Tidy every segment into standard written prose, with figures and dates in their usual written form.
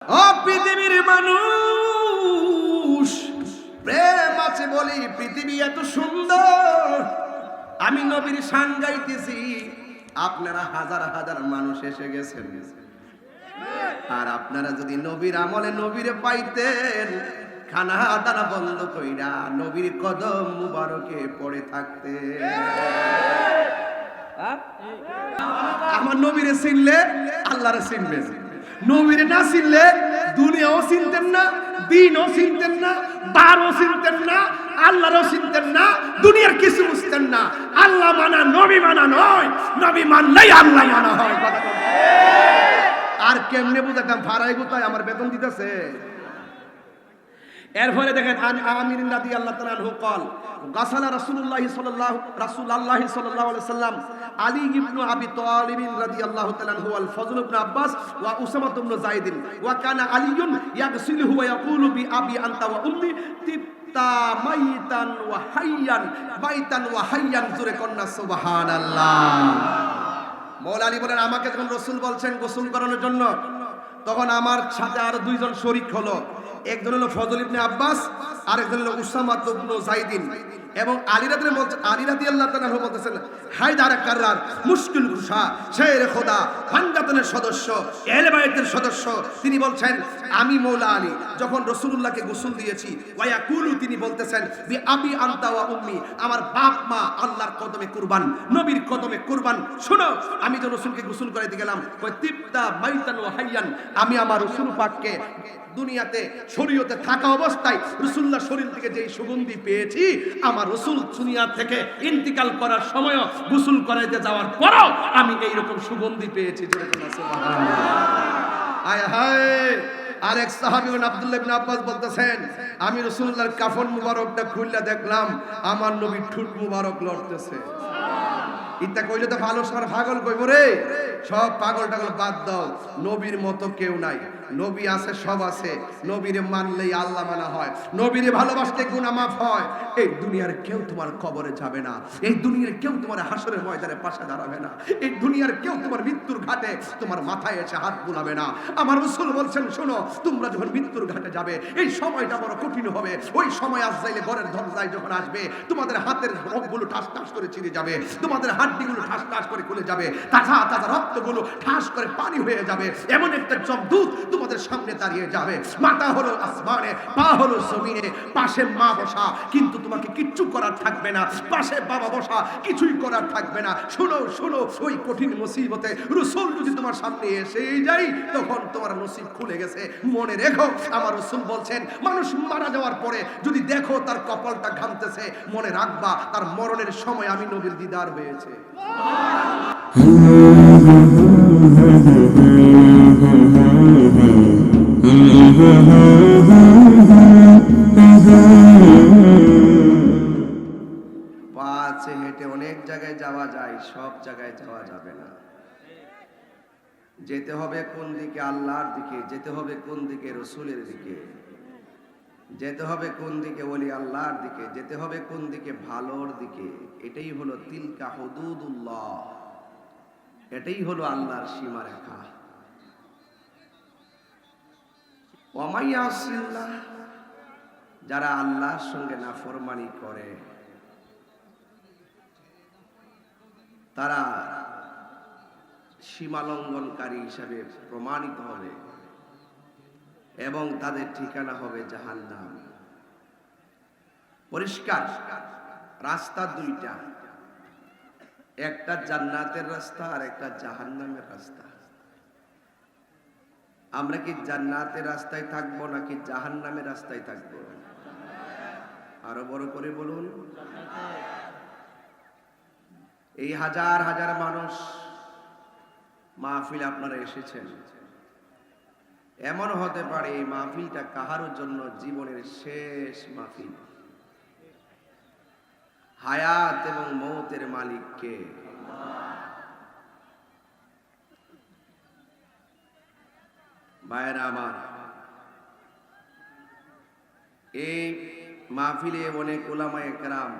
ও পৃথিবীর মানুষ, প্রেম আছে বলি পৃথিবী এত সুন্দর। আমি নবীর শান গাইতেছি, আপনারা হাজার হাজার মানুষ এসে গেছেন, আর আপনারা যদি নবীর আমলে নবীরে পাইতেন, খানা দানা বন্ধ কইরা নবীর কদম মুবারকে পড়ে থাকতে। আমার নবীরে চিনলে আল্লাহরে চিনবেন, নবীরে না চিনলে দুনিয়াও চিনতেন না, দিনও চিনতেন না, বারও চিনতেন না, আল্লাহরও চিনতেন না, দুনিয়ার কিছু বুঝতেন না। আল্লাহ মানা নবী মানা নয়, নবী মানলেই আল্লাহ মানা হয়। আর কেমনে বুঝাতাম? ফারাই গোতায় আমার বেতন দিতেছে। এরপরে দেখেন আমির রাদিয়াল্লাহু তাআলা আনহু قال গাসালা রাসূলুল্লাহ সাল্লাল্লাহু আলাইহি সাল্লাম আলী ইবনে আবি তালিব রাদিয়াল্লাহু তাআলা আনহু ওয়াল ফজল ইবনে আব্বাস ওয়া উসামা ইবনে যায়েদ ওয়া কানা আলীউন ইয়াগসিলুহু ওয়া ইয়াকুলু বি আবি আনতা ওয়া উম্মি তিবতা মাইতান ওয়া হাইয়ান বাইতান ওয়া হাইয়ান। জোরে কন্না সুবহানাল্লাহ। মওলা আলী বলেন, আমাকে যখন রাসূল বলছেন গোসল করানোর জন্য, তখন আমার সাথে আর দুইজন শরীক হলো। একজন হলো ফজল ইবনে আব্বাস, আর একজন হলো উসামা ইবনে যায়েদ। এবং আলী রাদিয়াল্লাহু তাআলা বলতেছেন, হায়দার কাররার মুশকিল কুশা শের খোদা ফানজাতের সদস্য, আহলে বাইতের সদস্য। তিনি বলছেন, আমি মওলা আলী যখন রাসূলুল্লাহকে গোসল দিয়েছি, ওয়া ইয়াকুলু, তিনি বলতেছেন, বি আবি আনতা ওয়া উম্মি, আমার বাপ মা আল্লাহর কদমে কুরবান, নবীর কদমে কুরবান। শুনো, আমি যে রাসূলকে গোসল করাইতে গেলাম, ওই তিবতা মাইতান ওয়া হাইয়ান, আমি আমার রাসূল পাককে দুনিয়াতে শরীয়তে থাকা অবস্থায় রাসূলুল্লাহ শরীর থেকে যেই সুগন্ধি পেয়েছি, আমার রাসূল দুনিয়া থেকে ইন্তিকাল করার সময় গোসল করাইতে যাওয়ার পরও আমি এই রকম সুগন্ধি পেয়েছি। সুবহানাল্লাহ। আয় হায়। আরেক সাহাবী আব্দুল্লাহ ইবনে আব্বাস বলতেছেন, আমি রাসূলুল্লাহর কাফন মুবারকটা খুললা দেখলাম, আমার নবীর ঠোঁট মুবারক লড়তেছে। ইত্যা কইলে তো ভালো সার পাগল কইব রে। সব পাগল টাগল বাদ দাও, নবীর মতো কেউ নাই। নবী আছে, সব আছে। নবীরে মানলেই আল্লাহ মানা হয়, নবীরে ভালোবাসলে গুনাহ মাফ হয়। এই দুনিয়ার কেউ তোমার কবরে যাবে না, এই দুনিয়ার কেউ তোমার হাসরের ময়দানে পাশে দাঁড়াবে না, এই দুনিয়ার কেউ তোমার মৃত্যুর ঘাটে তোমার মাথায় এসে হাত বুলাবে না। আমার রাসূল বলছেন, শোনো, তোমরা যখন মৃত্যুর ঘাটে যাবে, এই সময়টা বড় কঠিন হবে। ওই সময় আজরাইল ঘরের দরজায় যখন আসবে, তোমাদের হাতের রগগুলো ঠাস ঠাস করে ছিঁড়ে যাবে, তোমাদের হাড্ডিগুলো ঠাস ঠাস করে খুলে যাবে, তাজা তাজা রক্তগুলো ঠাস করে পানি হয়ে যাবে। এমন একটা যমদূত তোমাদের সামনে দাঁড়িয়ে যাবে, মাথা হলো আসমানে, পা হলো জমিনে, পাশে মা বসা, কিন্তু তোমাকে কিচ্ছু করার থাকবে না, পাশে বাবা বসা, কিছুই করার থাকবে না। শোনো শোনো, ওই কঠিন মুসিবতে রাসূল যদি তোমার সামনে এসেই যাই, তখন তোমার নসিব খুলে গেছে। মনে রেখো, আমার রাসূল বলছেন, মানুষ মারা যাওয়ার পরে যদি দেখো তার কপালটা ঘামতেছে, মনে রাখবা তার মরণের সময় আমি নবীর দিদার হয়েছে। পাছে হেঁটে অনেক জায়গায় যাওয়া যায়, সব জায়গায় যাওয়া যাবে না। যেতে হবে কোন দিকে? আল্লাহর দিকে। যেতে হবে কোন দিকে? রাসূলের দিকে। যেতে হবে কোন দিকে? ওলি আল্লাহর দিকে। যেতে হবে কোন দিকে? ভালোর দিকে। এটাই হলো তিলকা হুদুদুল্লাহ, এটাই হলো আল্লাহর সীমারেখা। ওয়ামাইয়াসিল্লাহ, যারা আল্লাহর সঙ্গে নাফরমানি করে, তারা সীমালঙ্ঘনকারী হিসাবে প্রমাণিত হবে এবং তাদের ঠিকানা হবে জাহান্নাম। পরিষ্কার রাস্তা দুইটা, একটা জান্নাতের রাস্তা আর একটা জাহান্নামের রাস্তা। আমরা কি জান্নাতের রাস্তায় থাকবো নাকি জাহান্নামের রাস্তায় থাকবো? আরো বড় করে বলুন। এই হাজার হাজার মানুষ মাহফিল আপনারা এসেছেন, এমন হতে পারে এই মাহফিলটা কাহারোর জন্য জীবনের শেষ মাহফিল। হায়াত এবং মৌতের মালিক কে? ভাইয়েরা আমার, এই মাহফিলে অনেক উলামায়ে কেরাম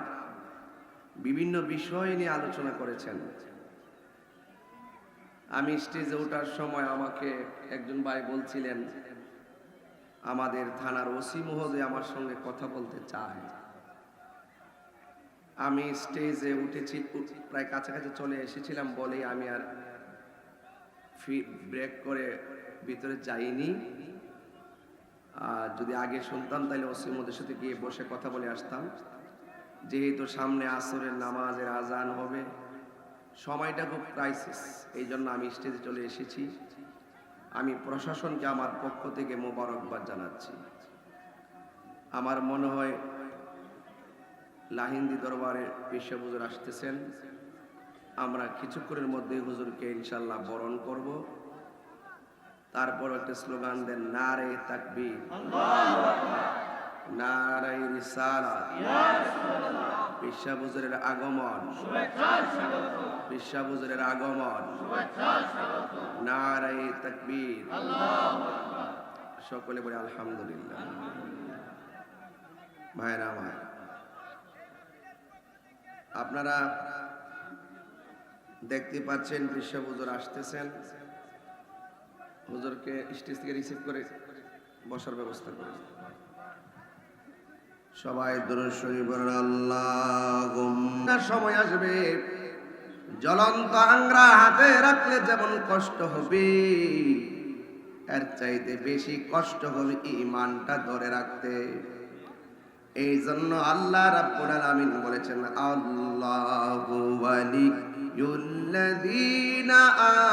বিভিন্ন বিষয় নিয়ে আলোচনা করেছেন। আমি স্টেজে ওঠার সময় আমাকে একজন ভাই বলছিলেন, আমাদের থানার ওসি মহোদয় আমার সঙ্গে কথা বলতে চায়। আমি স্টেজে উঠেছি, প্রায় কাছাকাছি চলে এসেছিলাম বলেই আমি আর ব্রেক করে ভিতরে যাইনি। আর যদি আগে শুনতাম তাহলে ওসি মহোদয়ের সাথে গিয়ে বসে কথা বলে আসতাম। যেহেতু সামনে আসরের নামাজের আজান হবে, সময়টা খুব ক্রাইসিস, এই জন্য আমি স্টেজে চলে এসেছি। আমি প্রশাসনকে আমার পক্ষ থেকে মোবারকবাদ জানাচ্ছি। আমার মনে হয় লাহিন্দি দরবারে পেশা হুজুর আসতেছেন, আমরা কিছুক্ষণের মধ্যে হুজুরকে ইনশাল্লাহ বরণ করব। তারপর একটা স্লোগান দেন, নারে তাকবীর, নারে রিসালাত, পেশা হুজুরের আগমন, পেশা হুজুরের আগমন, নারে তাকবীর। সকলে বলে আলহামদুলিল্লাহ। ভাইরা আমার, আপনারা দেখতে পাচ্ছেন পেশা হুজুর আসতেছেন। হুজুরকে স্টেজ থেকে রিসিভ করে বসার ব্যবস্থা করে সবাই দুরূদ শরীফ পড়ুন। আল্লাহুম্মা। সময় আসবে জ্বলন্ত আংরা হাতে রাখলে যেমন কষ্ট হবে, এর চাইতে বেশি কষ্ট হবে ঈমানটা ধরে রাখতে। এই জন্য আল্লাহ রাব্বুল আলামিন বলেছেন, আল্লাহু ওয়ালিয়ুল্লাযীনা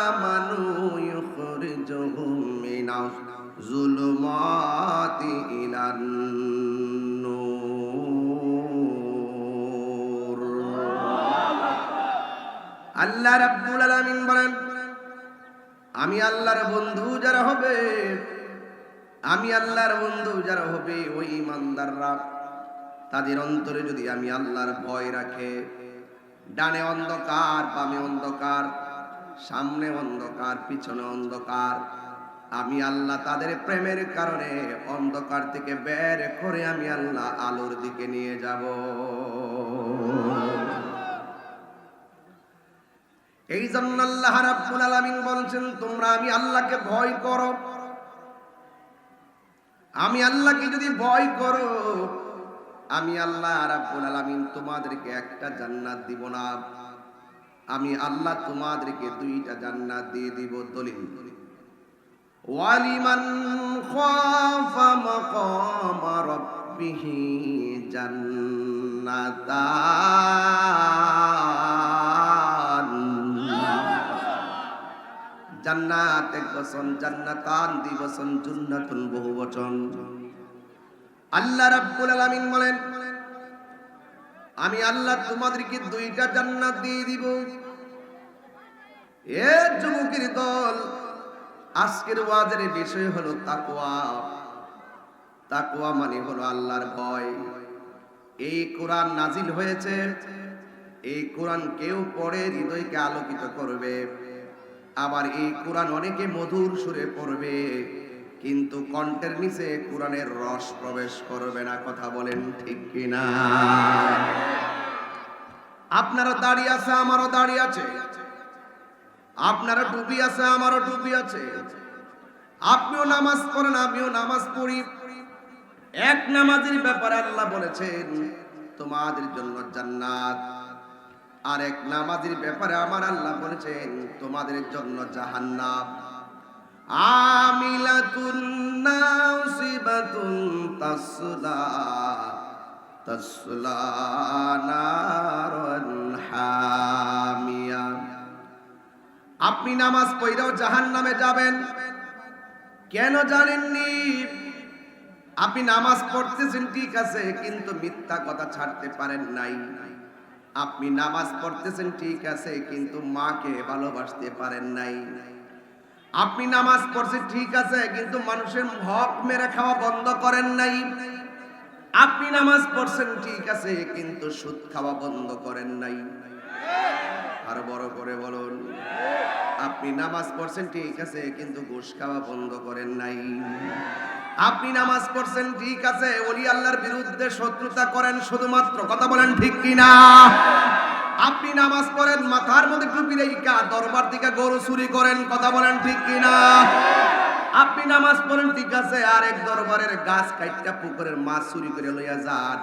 আমানু ইউখরিজুহুম মিনাজ যুলুমাতি ইলান নূর। আল্লাহ রাব্বুল আলামিন বলেন, আমি আল্লাহর বন্ধু যারা হবে, আমি আল্লাহর বন্ধু যারা হবে, ওই ঈমানদাররা তাদের অন্তরে যদি আমি আল্লাহর ভয় রাখে, ডানে অন্ধকার, বামে অন্ধকার, সামনে অন্ধকার, পিছনে অন্ধকার, আমি আল্লাহ তাদের প্রেমের কারণে অন্ধকার থেকে বের করে আমি আল্লাহ আলোর দিকে নিয়ে যাব। এই জন্য আল্লাহ রাব্বুল আলামিন বলছেন, তোমরা আমি আল্লাহকে ভয় করো। আমি আল্লাহকে যদি ভয় করো, আমি আল্লাহ রাব্বুল আলামিন তোমাদেরকে একটা জান্নাত দিব না, আমি আল্লাহ তোমাদেরকে দুইটা জান্নাত দিয়ে দিব। দলিল, ওয়ালিমান খাফা মাকাম রাব্বিহি জান্নাতান। জান্নাত এক বচন, জান্নাতান দুই বচন, জান্নাতুন বহু বচন। আল্লাহ রাব্বুল আলামিন বলেন, আমি আল্লাহ তোমাদেরকে দুইটা জান্নাত দিয়ে দিব। এ যুবকের দল, আজকের ওয়াজের বিষয় হলো তাকওয়া। তাকওয়া মানে হলো আল্লাহর ভয়। এই কোরআন নাজিল হয়েছে, এই কোরআন কেউ পড়ে হৃদয়কে আলোকিত করবে, আবার এই কোরআন অনেকে মধুর সুরে পড়বে, কিন্তু কণ্ঠের নিচে কোরআনের রস প্রবেশ করবে না। কথা বলেন ঠিক কিনা? আপনারা দাঁড়িয়ে আছে, আমারও দাঁড়িয়ে আছে, আপনারা টুপি আছে, আমারও টুপি আছে, আপনিও নামাজ পড়েন, আমিও নামাজ পড়ি। এক নামাজের ব্যাপারে আল্লাহ বলেছেন তোমাদের জন্য জান্নাত, আর এক নামাজের ব্যাপারে আমার আল্লাহ বলেছেন তোমাদের জন্য জাহান্নাম। আমিলাতুন নাসিবাতুন তাসলা নারান হামিয়া। আপনি নামাজ পড়লেও জাহান্নামে যাবেন। কেন জানেননি? আপনি নামাজ পড়তেছেন ঠিক আছে, কিন্তু মিথ্যা কথা ছাড়তে পারেন নাই। আপনি নামাজ পড়তেছেন ঠিক আছে, কিন্তু মাকে ভালোবাসতে পারেন নাই। আপনি নামাজ পড়ছেন ঠিক আছে, কিন্তু মানুষের হক মেরে খাওয়া বন্ধ করেন নাই। আপনি নামাজ পড়ছেন ঠিক আছে, কিন্তু সুদ খাওয়া বন্ধ করেন নাই। আর বড় করে বলুন, আপনি নামাজ পড়ছেন ঠিক আছে, কিন্তু ঘুষ খাওয়া বন্ধ করেন নাই। আপনি নামাজ পড়ছেন ঠিক আছে, ওলি আল্লাহর বিরুদ্ধে শত্রুতা করেন শুধুমাত্র। কথা বলেন ঠিক কিনা? আপনি নামাজ পড়েন, মাথার মধ্যে টুপি রেখা দরবার থেকে গরু চুরি করেন। কথা বলেন ঠিক কিনা? আপনি নামাজ পড়েন ঠিক আছে, আর এক দরবারের গাছ কাইটা পুকুরের মাছ চুরি করে লইয়া যান,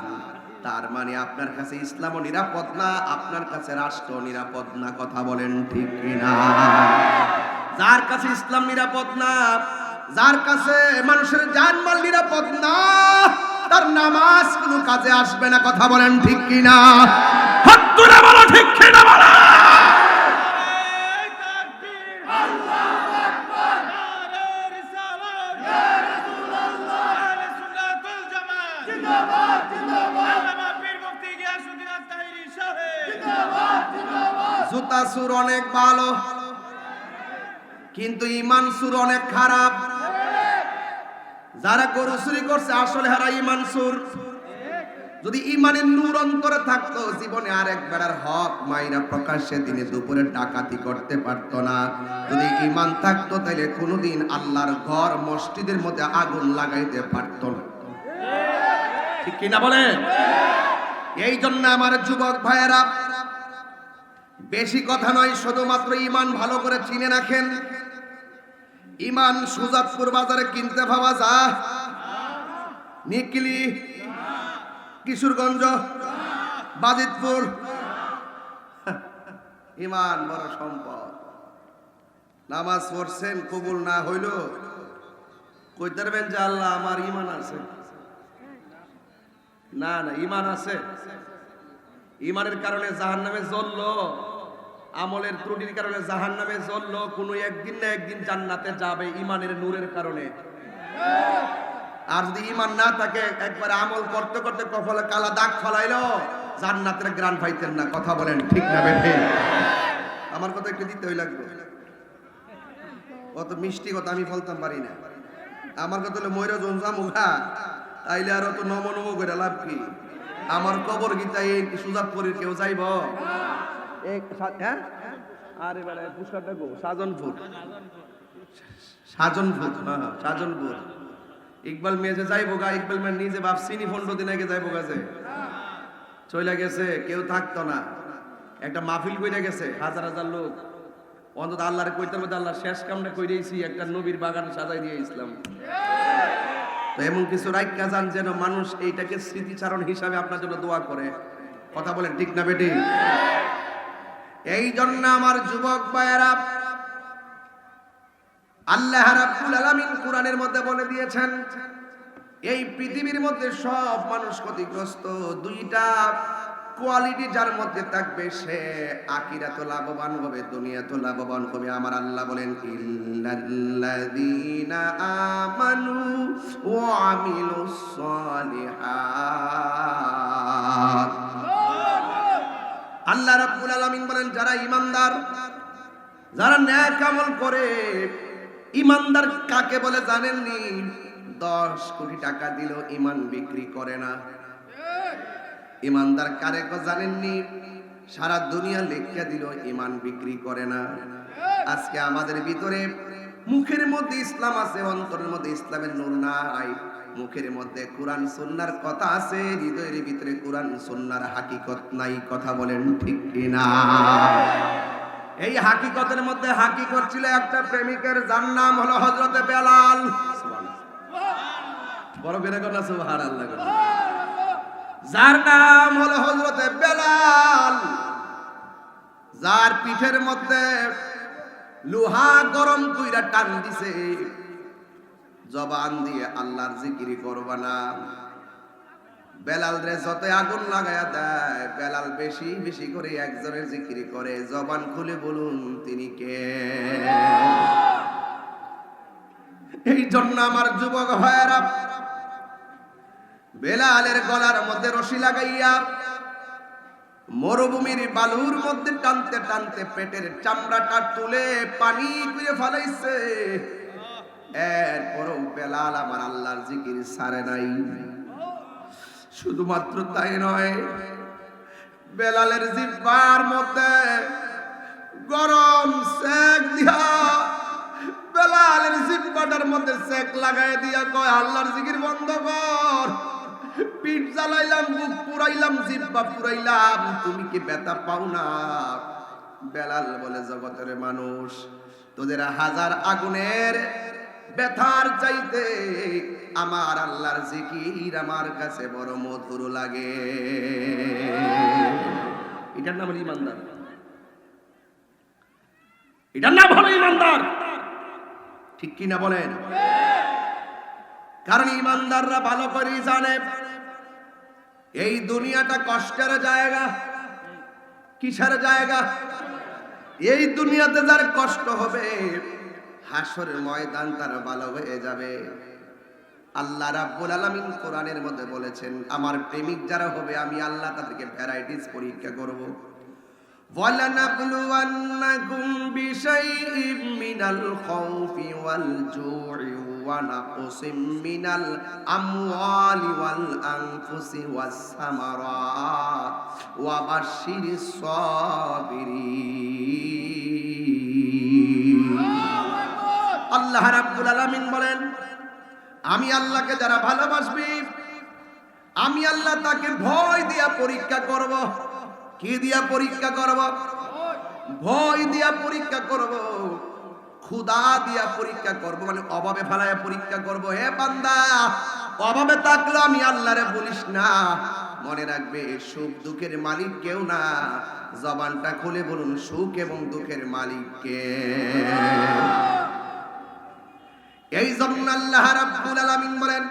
তার মানে আপনার কাছে ইসলামও নিরাপদ না, আপনার কাছে রাষ্ট্র নিরাপদ না। কথা বলেন ঠিক কিনা? যার কাছে ইসলাম নিরাপদ না, যার কাছে মানুষের জানমাল নিরাপদ না, তার নামাজ কোনো কাজে আসবে না। কথা বলেন ঠিক কিনা? হাত তুলে বলো ঠিক কিনা বলো। জুতা সুর অনেক ভালো, কিন্তু ইমান সুর অনেক খারাপ। যারা গরু চুরি করছে আসলে হারা ইমান সুর। যদি ইমানের নূর অন্তরে থাকতো, জীবনে আরেক বেড়ার হক মাইরা প্রকাশ্যে দিনে দুপুরে ডাকাতি করতে পারতো না। যদি ইমান থাকতো তাহলে কোনোদিন আল্লাহর ঘর মসজিদের মধ্যে আগুন লাগাইতে পারতো না। ঠিক কিনা বলেন? এই জন্য আমার যুবক ভাইয়েরা, বেশি কথা নয়, শুধুমাত্র ইমান ভালো করে চিনে রাখেন। ইমান সুজাতপুর বাজারে কিনতে পাওয়া যায়, নিকলি, কিশোরগঞ্জ, বাজিতপুর। ইমান বড় সম্পদ। নামাজ পড়ছেন, কবুল না হইল কইতে পারবেন যে আল্লাহ আমার ইমান আছে? না না, ইমান আছে। ইমানের কারণে জাহান্নামে জ্বললো, আমলের ত্রুটির কারণে জাহান্নামে জ্বললো, কোনো একদিন না একদিন জান্নাতে যাবে ইমানের নূরের কারণে। আর যদি ইমান না থাকে, একবার আমল করতে করতে কপালে কালা দাগ ফলাইলো, জান্নাতের গ্রান পাইতেন না। কথা বলেন ঠিক না বেঠে? আমার কথা একটু দিতে হই লাগবে। অত মিষ্টি কথা আমি বলতাম পারি না। আমার কথা হলো ময়রা জনজা মুখা, তাইলে আর অত নম নম করে লাভ কি? আমার কবর গীতা এই সুজাতপুরের কেউ যাইব? হ্যাঁ, আরে বেড়া পুষ্কারটা গো সাজনপুর, সাজনপুর, হ্যাঁ সাজনপুর। ইকবাল মেয়ে যাইবো গা, ইকবাল মেয়ে নিজে বাপ চিনি 15 দিন আগে যাইবো গাছে চলে গেছে, কেউ থাকতো না। একটা মাহফিল কইরা গেছে, হাজার হাজার লোক। অন্তত আল্লাহর কইতার মধ্যে আল্লাহ শেষ কামটা কইরেছি, একটা নবীর বাগান সাজাই দিয়ে ইসলাম। তো এমন কিছু রাইকা যান যেন মানুষ এইটাকে স্মৃতিচারণ হিসাবে আপনার জন্য দোয়া করে। কথা বলেন ঠিক না বেটি? এই জন্য আমার যুবক ভাইয়েরা, আল্লাহ রাব্বুল আলামিন কুরআনের মধ্যে বলে দিয়েছেন, এই পৃথিবীর মধ্যে সব মানুষ ক্ষতিগ্রস্ত। দুইটা কোয়ালিটি যার মধ্যে থাকবে, সে আখিরাতে লাভবান হবে, দুনিয়াতে লাভবান হবে। আমার আল্লাহ বলেন, ইল্লাল্লাযীনা আমানু ওয়া আমিলুস সালিহাত। আল্লাহ রাব্বুল আলামিন বলেন, যারা ঈমানদার, যারা নেক আমল করে। ঈমানদার কাকে বলে জানেননি? 10 কোটি টাকা দিল ঈমান বিক্রি করে না। ঈমানদার কারে কো জানেননি? সারা দুনিয়া লেখা দিল ঈমান বিক্রি করে না। আজকে আমাদের ভিতরে মুখের মধ্যে ইসলাম আছে, অন্তরের মধ্যে ইসলামের নূর নাই। মুখের মধ্যে কোরআন সুন্নাহর কথা আছে, হৃদয়ের ভিতরে কোরআন সুন্নাহর হাকিকত নাই। কথা বলেন ঠিক কিনা? এই হাকিকতের মধ্যে হাকিকত ছিল একটা প্রেমিকের, যার নাম হলো হযরতে বেলাল। বড় বেরে কথা সুবহানাল্লাহ। যার নাম হলো হযরতে বেলাল, যার পিঠের মধ্যে লোহা গরম কইরা টান দিছে, জবান দিয়ে আল্লাহর জিকির করবা না। বেলাল রে যত আগুন লাগায়া দেয়, বেলাল বেশি বেশি করে একজনের জিকির করে। জবান খুলে বলুন তিনি কে? এই জন্য আমার যুবক ভাইয়েরা, বেলালের গলার মধ্যে রশি লাগাইয়া মরুভূমির বালুর মধ্যে টানতে টানতে পেটের চামড়াটা তুলে পানি করে ফেলাইছে। এরপরও বেলাল আমার আল্লাহর জিকির ছাড়ে নাই। শুধুমাত্র তাই নয়, বেলালের জিহ্বার মধ্যে গরম সেক দিয়া, বেলালের জিহ্বাটার মধ্যে সেক লাগাই দিয়া কয়, আল্লাহর জিকির বন্ধ কর। পিঠ জ্বালাইলাম, বুক পুরাইলাম, জিহ্বা পুরাইলাম, তুমি কি ব্যথা পাও না? বেলাল বলে, জগতের মানুষ, তোদের হাজার আগুনের ব্যথার চাইতে আমার আল্লাহর জিকির আমার কাছে বড় মধুর লাগে। এটার নাম হলো ইমানদার, এটার নাম হলো ইমানদার। ঠিক কি না বলেন? কারণ ইমানদাররা ভালো করে জানে এই দুনিয়াটা কষ্টের জায়গা। কিসের জায়গা? এই দুনিয়াতে যার কষ্ট হবে হাসরের ময়দান তার ভালো হয়ে যাবে। আল্লাহ রাব্বুল আলামিন কোরআনের মধ্যে বলেছেন, আমার প্রেমিক যারা হবে আমি আল্লাহ তাদেরকে ভ্যারাইটিস পরীক্ষা করব। ওয়ালানাবলুওয়ান্নাকুম বিশাইইম মিনাল খাউফি ওয়াল জু'i ওয়া নাকসিম মিনাল আমওয়ালি ওয়াল আনফুসি ওয়াস সামারাত ওয়া বাশশিরিস সাবিরিন। আল্লাহ রাব্বুল আলামিন বলেন, আমি আল্লাহকে যারা ভালোবাসবে আমি আল্লাহ তাকে ভয় দিয়া পরীক্ষা করব। কি দিয়া পরীক্ষা করব? ভয় দিয়া পরীক্ষা করব, ক্ষুধা দিয়া পরীক্ষা করব, মানে অভাবে ফেলায় পরীক্ষা করব। হে বান্দা, অভাবে থাকলে আমি আল্লাহরে বলিস না। মনে রাখবে সুখ দুঃখের মালিক কেউ না। জবানটা খুলে বলুন, সুখ এবং দুঃখের মালিক কে? এই জন্য আল্লাহ রাব্বুল আলামিন বলেন,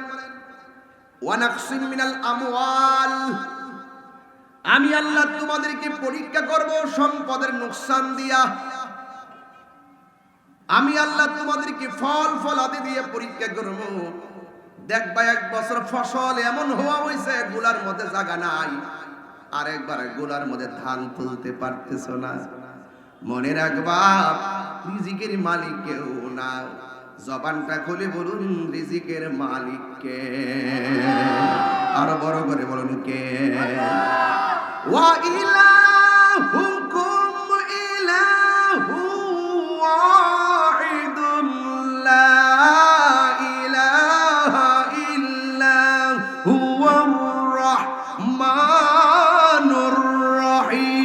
ওয়া নাকসিম মিনাল আমওয়াল, আমি আল্লাহ তোমাদেরকে পরীক্ষা করব সম্পদের নুকসান দিয়া। আমি আল্লাহ তোমাদেরকে ফল ফলাদি দিয়ে পরীক্ষা করব। দেখবা এক বছর ফসল এমন হওয়া হয়েছে গোলার মধ্যে জায়গা নাই, আরেকবার গোলার মধ্যে ধান তুলতে পারতেছো না। মনে রাখবা রিজিকের মালিক কেউ না। জবানটা খুলে বলুন, রিজিকের মালিক কে? আরো বড় করে বলুন, কে? ওয়া ইলাহুকুম ইলাহু ওয়াহিদুন লা ইলাহা ইল্লা হুয়ার রাহমানুর রহিম।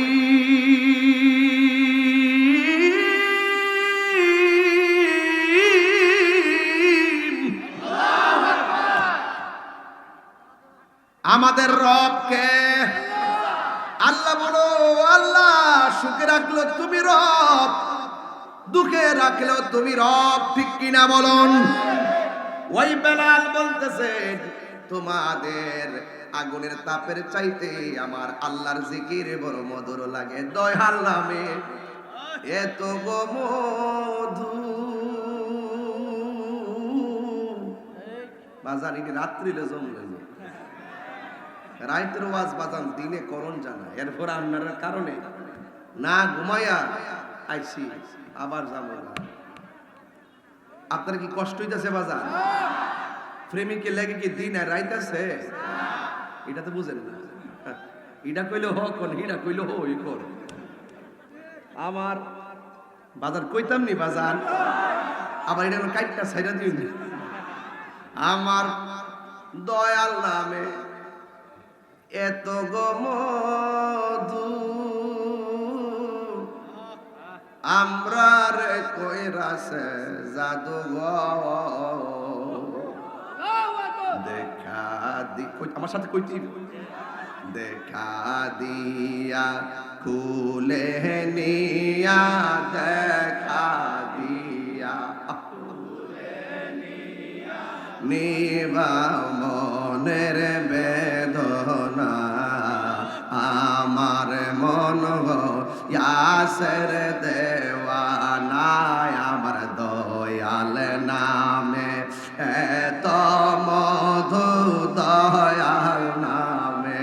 আমাদের রব কে? আল্লাহ। বলো, আল্লাহ সুখে রাখলো তুমি রব, দুঃখে রাখলো তুমি রব। ঠিক কিনা বলুন? ওই বেলাল বলতেছে, তোমাদের আগুনের তাপের চাইতে আমার আল্লাহর জিকির বড় মধুর লাগে। দয়াল নামে এত গো মধু। বাজানি রাত্রিলে জমলে রাইতের ওয়াজ বাজান, দিনে করণ জানা। এরপর আপনার কারণে না ঘুমাইয়া আইসি, আবার যাবো না। আপনার কি কষ্ট হইতেছে বাজান? প্রেমিকের লাগে কি দিন আর রাইত আছে? এটা তো বুঝেন না। এটা কইলে হ কোন, এটা কইলে হো ই কোন। আমার বাজার কইতাম নি বাজান, আবার এটা কাইটটা ছাইরা দিন। আমার দয়াল নামে এত গো মধু, আমরা রে কইরাছে জাদু দেখা দি। আমার সাথে কইতি, দেখা দিয়া খুলে নিয়া, দেখা দিয়া নিবা মনের বেদনা। আমার মন ইয়াসের দেওয়ানা, আমার দয়াল নামে এত মধু, দয়াল নামে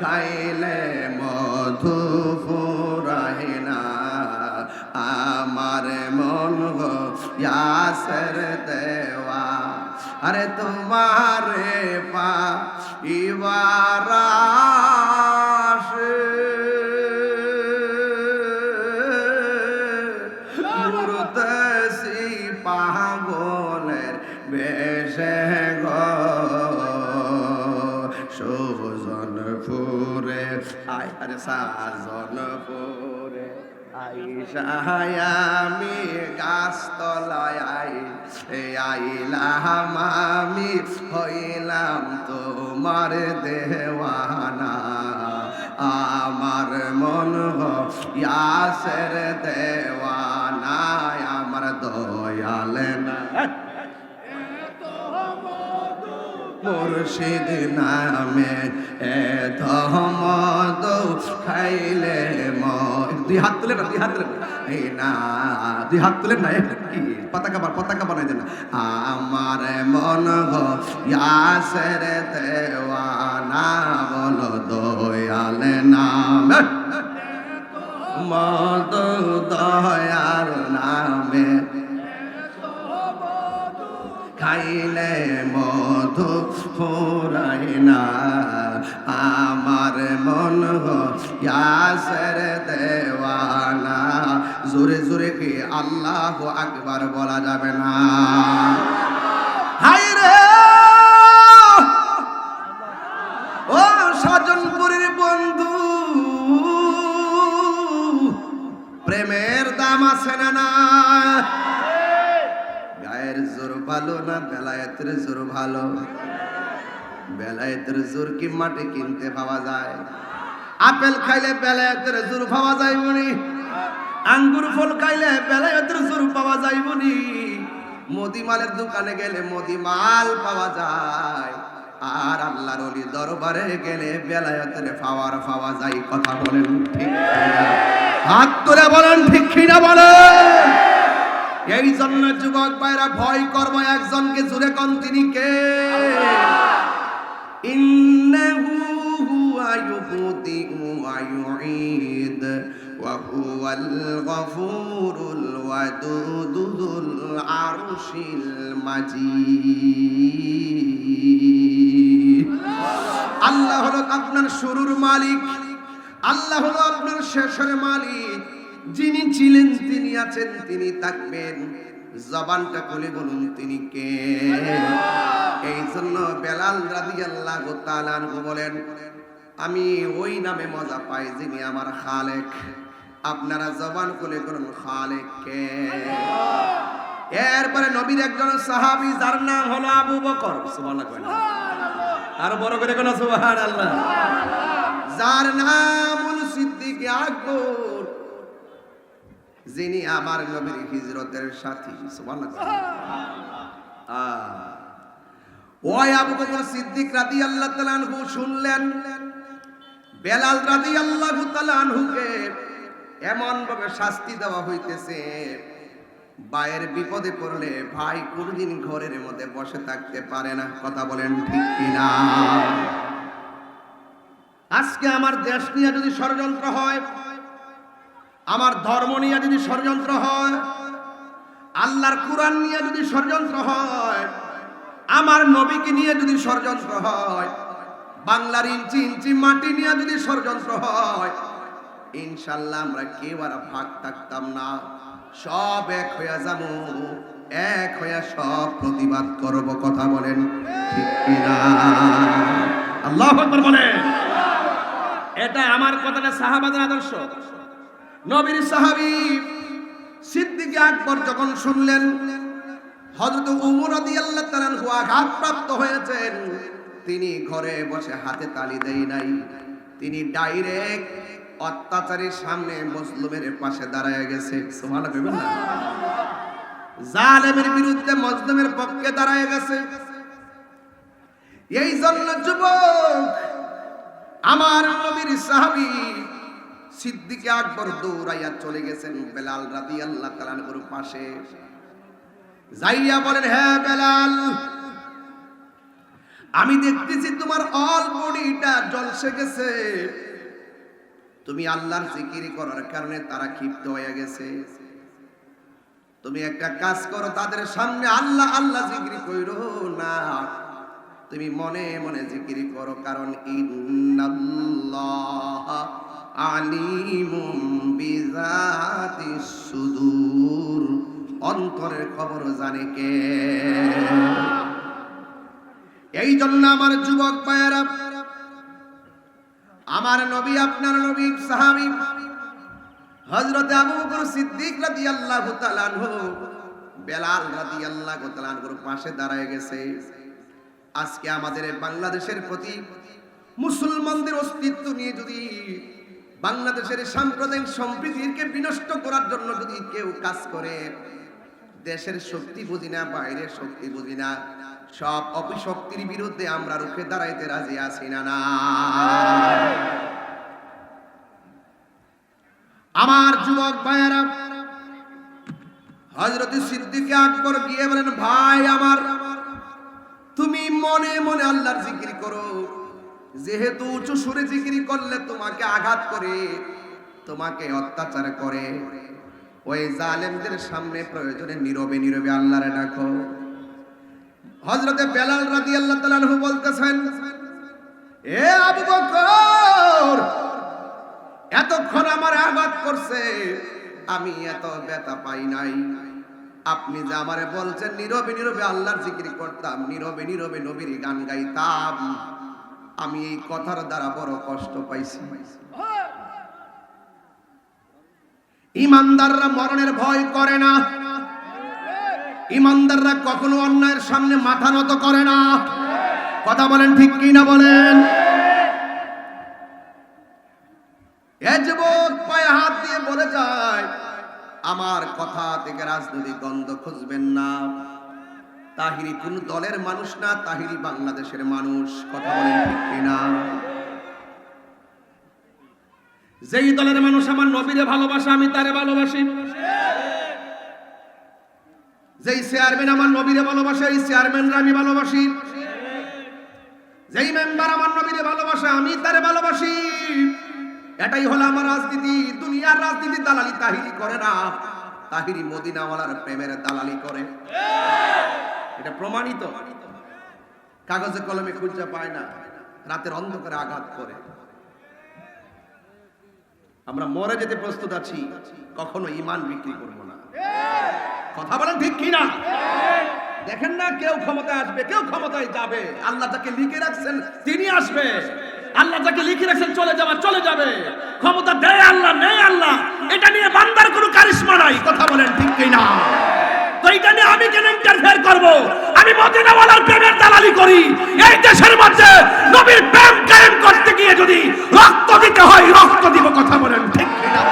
খাইলে মধু ফুরায় না। আমার মন ইয়াসের দেওয়া, আরে তোমারে পা ইবারাশে মুরতেসি পাগলের বেশে গো। সুজন ফুরে আয়, আরে সাজন ফুরে আইসা আমি গাছতলায় আইলাম আমি হইলাম তোমার দেওয়ানা আমার মন ইয়াসের দেওয়ানা আমার দয়াল না মুর্শিদ নামে এত মদ খাইলে দুই হাত তুলে না এই না দুই হাত তুলে না কি পতাকা বানাই দেন আমার মন ইয়াসের দেওয়ানা বলো দয়াল নাম মদ দয়ার নামে খাইলে মধু ফুরাই না আমার মন ইয়াসের দেওয়ানা জোরে জোরে কি আল্লাহু আকবার বলা যাবে না হায় রে ও সাজনপুরের বন্ধু প্রেমের দাম আছে না গায়ের জোর ভালো না বেলায়েতের জোর ভালো বেলায়েতের জোর কি মাটি কিনতে পাওয়া যায় আপেল খাইলে বেলায়েতের জোর পাওয়া যায় বনি আঙ্গুর ফল খাইলে বেলায়েতের জোর পাওয়া যায় বনি মদিমালের দোকানে গেলে মদিমাল পাওয়া যায় আর আল্লাহর ওলি দরবারে গেলে বেলায়েতের পাওয়া যায় কথা বলেন ঠিক কিনা হাত তুলে বলেন ঠিক কিনা বলেন এই জন্য যুবক ভাইরা ভয় করবো একজনকে জুড়ে কোন তিনি কে ইন্নাহু হুয়া ইউবদিউ ওয়া ইউঈদ ওয়া হুয়াল গফুরুল ওয়াদুদুল আরশিল মাজিদ আল্লাহ হলো আপনার শুরুর মালিক আল্লাহ হলো আপনার শেষের মালিক যিনি ছিলেন তিনি আছেন তিনি থাকবেন জবানটা খুলে বলুন তিনি কে এই জন্য বেলাল রাদিয়াল্লাহু তাআলা আনহু বলেন আমি ওই নামে মজা পাই যিনি আমার খালেক আপনারা জবান খুলে বলুন খালেক কে এরপরে নবীর একজন সাহাবী যার নাম হলো আবু বকর সুবহানাল্লাহ আর বড় করে কোন সুবহানাল্লাহ যার নাম হলো সিদ্দিক আকবর যিনি আমার নবীর হিজরতের সাথী সুবহানাল্লাহ ওই আবু বকর সিদ্দিক রাদিয়াল্লাহু তাআলা আনহু শুনলেন বেলাল রাদিয়াল্লাহু তাআলা আনহুকে এমন ভাবে শাস্তি দেওয়া হইতেছে ভাইয়ের বিপদে পড়লে ভাই কোনদিন ঘরের মধ্যে বসে থাকতে পারে না কথা বলেন ঠিক কিনা আজকে আমার দেশ নিয়ে যদি ষড়যন্ত্র হয় আমার ধর্ম নিয়ে যদি ষড়যন্ত্র হয় আল্লাহর কোরআন নিয়ে যদি ষড়যন্ত্র হয় আমার নবীকে নিয়ে যদি ষড়যন্ত্র হয় বাংলার ইঞ্চি ইঞ্চি মাটি নিয়ে যদি ষড়যন্ত্র হয় ইনশাআল্লাহ আমরা কেউ আর ভাগ থাকতাম না সব এক হয়ে যাবো এক হয়ে সব প্রতিবাদ করব কথা বলেন ঠিক কিনা আল্লাহু আকবার বলেন এটা আমার কথা না সাহাবাদের আদর্শ নবীর সাহাবী সিদ্দিক আকবর যখন শুনলেন হযরত ওমর রাদিয়াল্লাহু তাআলা আনহু আঘাতপ্রাপ্ত হয়েছেন তিনি ঘরে বসে হাতে তালি দেয় নাই তিনি ডাইরেক্ট অত্যাচারীর সামনে মজলুমের পাশে দাঁড়ায় গেছে সুবহানাল্লাহ বলবেন না জালেমের বিরুদ্ধে মজলুমের পক্ষে দাঁড়ায় গেছে এই জন্য যুবক আমার নবীর সাহাবী সিদ্দিক আকবর দৌড়াইয়া চলে গেছেন বেলাল রাদিয়াল্লাহু তাআলা আনহুর পাশে যাইয়া বলেন হ্যাঁ বেলাল আমি দেখতেছি তোমার অল বডিটা জ্বলসে গেছে তুমি আল্লাহর জিকির করার কারণে তারা ক্ষিপ্ত হয়ে গেছে তুমি একটা কাজ করো তাদের সামনে আল্লাহ আল্লাহ জিকির কইরো না তুমি মনে মনে জিকির করো কারণ ইন্নাল্লাহ আলিমুম বিজাতিস সুদূর অন্তরের খবর জানে কে এই জন্য আমার যুবক ভাইয়েরা আমার নবী আপনার নবী সাহাবী হযরত আবু বকর সিদ্দিক রাদিয়াল্লাহু তাআলা আনহু বেলাল রাদিয়াল্লাহু তাআলা আনহুর পাশে দাঁড়ায় গেছে। আজকে আমাদের বাংলাদেশের প্রতি মুসলমানদের অস্তিত্ব নিয়ে যদি বাংলাদেশের সাম্প্রদায়িক সম্প্রীতিকে বিনষ্ট করার জন্য যদি কেউ কাজ করে, দেশের শক্তি বুঝি না, বাইরের শক্তি বুঝি না, সব অপশক্তির বিরুদ্ধে আমরা রুখে দাঁড়াইতে রাজি আছি না? না আমার যুবক ভাইয়েরা, হযরত সিদ্দিক আকবর গিয়ে বলেন, ভাই আমার, তুমি মনে মনে আল্লাহর জিকির করো। যেহেতু উঁচু সুরে জিকির করলে তোমাকে আঘাত করে, তোমাকে অত্যাচার করে, ওই জালেমদের সামনে প্রয়োজনে নীরবে নীরবে আল্লাহরে ডাকো। হযরতে বেলাল রাদিয়াল্লাহু তাআলা আনহু বলতেছেন, এ আবু বকর, এতক্ষণ আমার আঘাত করছে, আমি এত ব্যথা পাই নাই। আপনি যে আমারে বলছেন নীরবে নীরবে আল্লাহর জিকির করতাম, নীরবে নীরবে নবীর গান গাইতাম, আমি এই কথার দ্বারা বড় কষ্ট পাইছি। ইমানদাররা মরণের ভয় করে না, ইমানদাররা কখনো অন্যায়ের সামনে মাথা নত করে না। কথা বলেন ঠিক কি না বলেন? এ যুবক পায়ে হাত দিয়ে বলে যায়, আমার কথা থেকে রাজনৈতিক গন্ধ খুঁজবেন না। তাহিরি কোন দলের মানুষ না, তাহিরি বাংলাদেশের মানুষ। কথা বলেন ঠিক কি না? যেই দলের মানুষ আমার নবীরে ভালোবাসে, আমি তারে ভালোবাসি। যেই চেয়ারম্যান আমার নবীরে ভালোবাসে, এই চেয়ারম্যানরা আমি ভালোবাসি। যেই মেম্বার আমার নবীরে ভালোবাসে, আমি তারে ভালোবাসি। এটাই হলো আমার রাজনীতি। দুনিয়ার রাজনীতি দালালি তাহিরি করে না, তাহিরি মদিনাওয়ালার প্রেমের দালালি করে। এটা প্রমাণিত, কাগজে কলমে খুঁজে পায় না, রাতের অন্ধকারে আঘাত করে। আমরা মরে যেতে প্রস্তুত আছি, কখনো ঈমান বিক্রি করব না। কথা বলেন ঠিক কি না? দেখেন না, কেউ ক্ষমতায় আসবে, কেউ ক্ষমতায় যাবে। আল্লাহ যাকে লিখে রাখছেন তিনি আসবে, আল্লাহ যাকে লিখে রাখছেন চলে যাবে, চলে যাবে। ক্ষমতা দেয় আল্লাহ, নেই আল্লাহ, এটা নিয়ে বান্দার কোনো কারিশমা নাই। কথা বলেন ঠিক কি না? তো এটা নিয়ে আমি কেন ইন্টারফেয়ার করব? আমি মদিনাওয়ালার প্রেমের দালালি করি। এই দেশের মধ্যে নবীর প্রেম কায়েম করতে গিয়ে যদি রক্ত দিতে হয়, রক্ত দিব। কথা বলেন ঠিক কি না?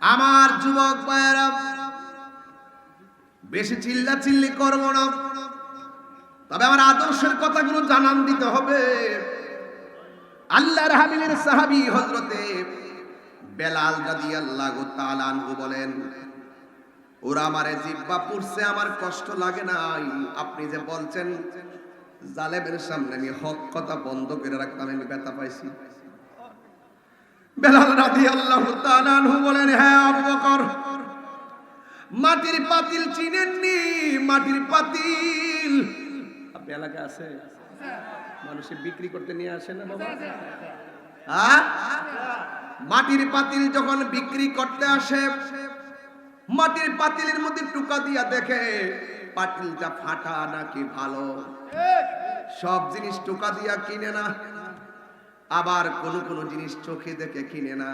আমার যুবক ভাইয়েরা, বেশি চিল্লা চিল্লি করব না, তবে আমার আদর্শের কথাগুলো জানান দিতে হবে। আল্লাহর হাবিবের সাহাবী হযরতে বেলাল রাদিয়াল্লাহু তাআলা আনহু বলেন, ওরা আমারে জিহ্বা পুড়ছে, আমার কষ্ট লাগে নাই। আপনি যে বলছেন জালেমের সামনে আমি হক কথা বন্ধ করে রাখতাম, আমি ব্যথা পাইছি। বেলাল রাদিয়াল্লাহু তাআলা আনহু বলেন, হ্যাঁ আবু বকর, মাটির পাতিল চিনেননি? মাটির পাতিল আপনি এলাকায় আছে, মানুষে বিক্রি করতে নিয়ে আসে না বাবা? হ্যাঁ, মাটির পাতিল যখন বিক্রি করতে আসে, মাটির পাতিলের মধ্যে টুকা দিয়া দেখে পাতিলটা ফাটা নাকি ভালো। সব জিনিস টুকা দিয়া কিনে না, আবার কোন কোন জিনিস চোখে দেখে কিনে না,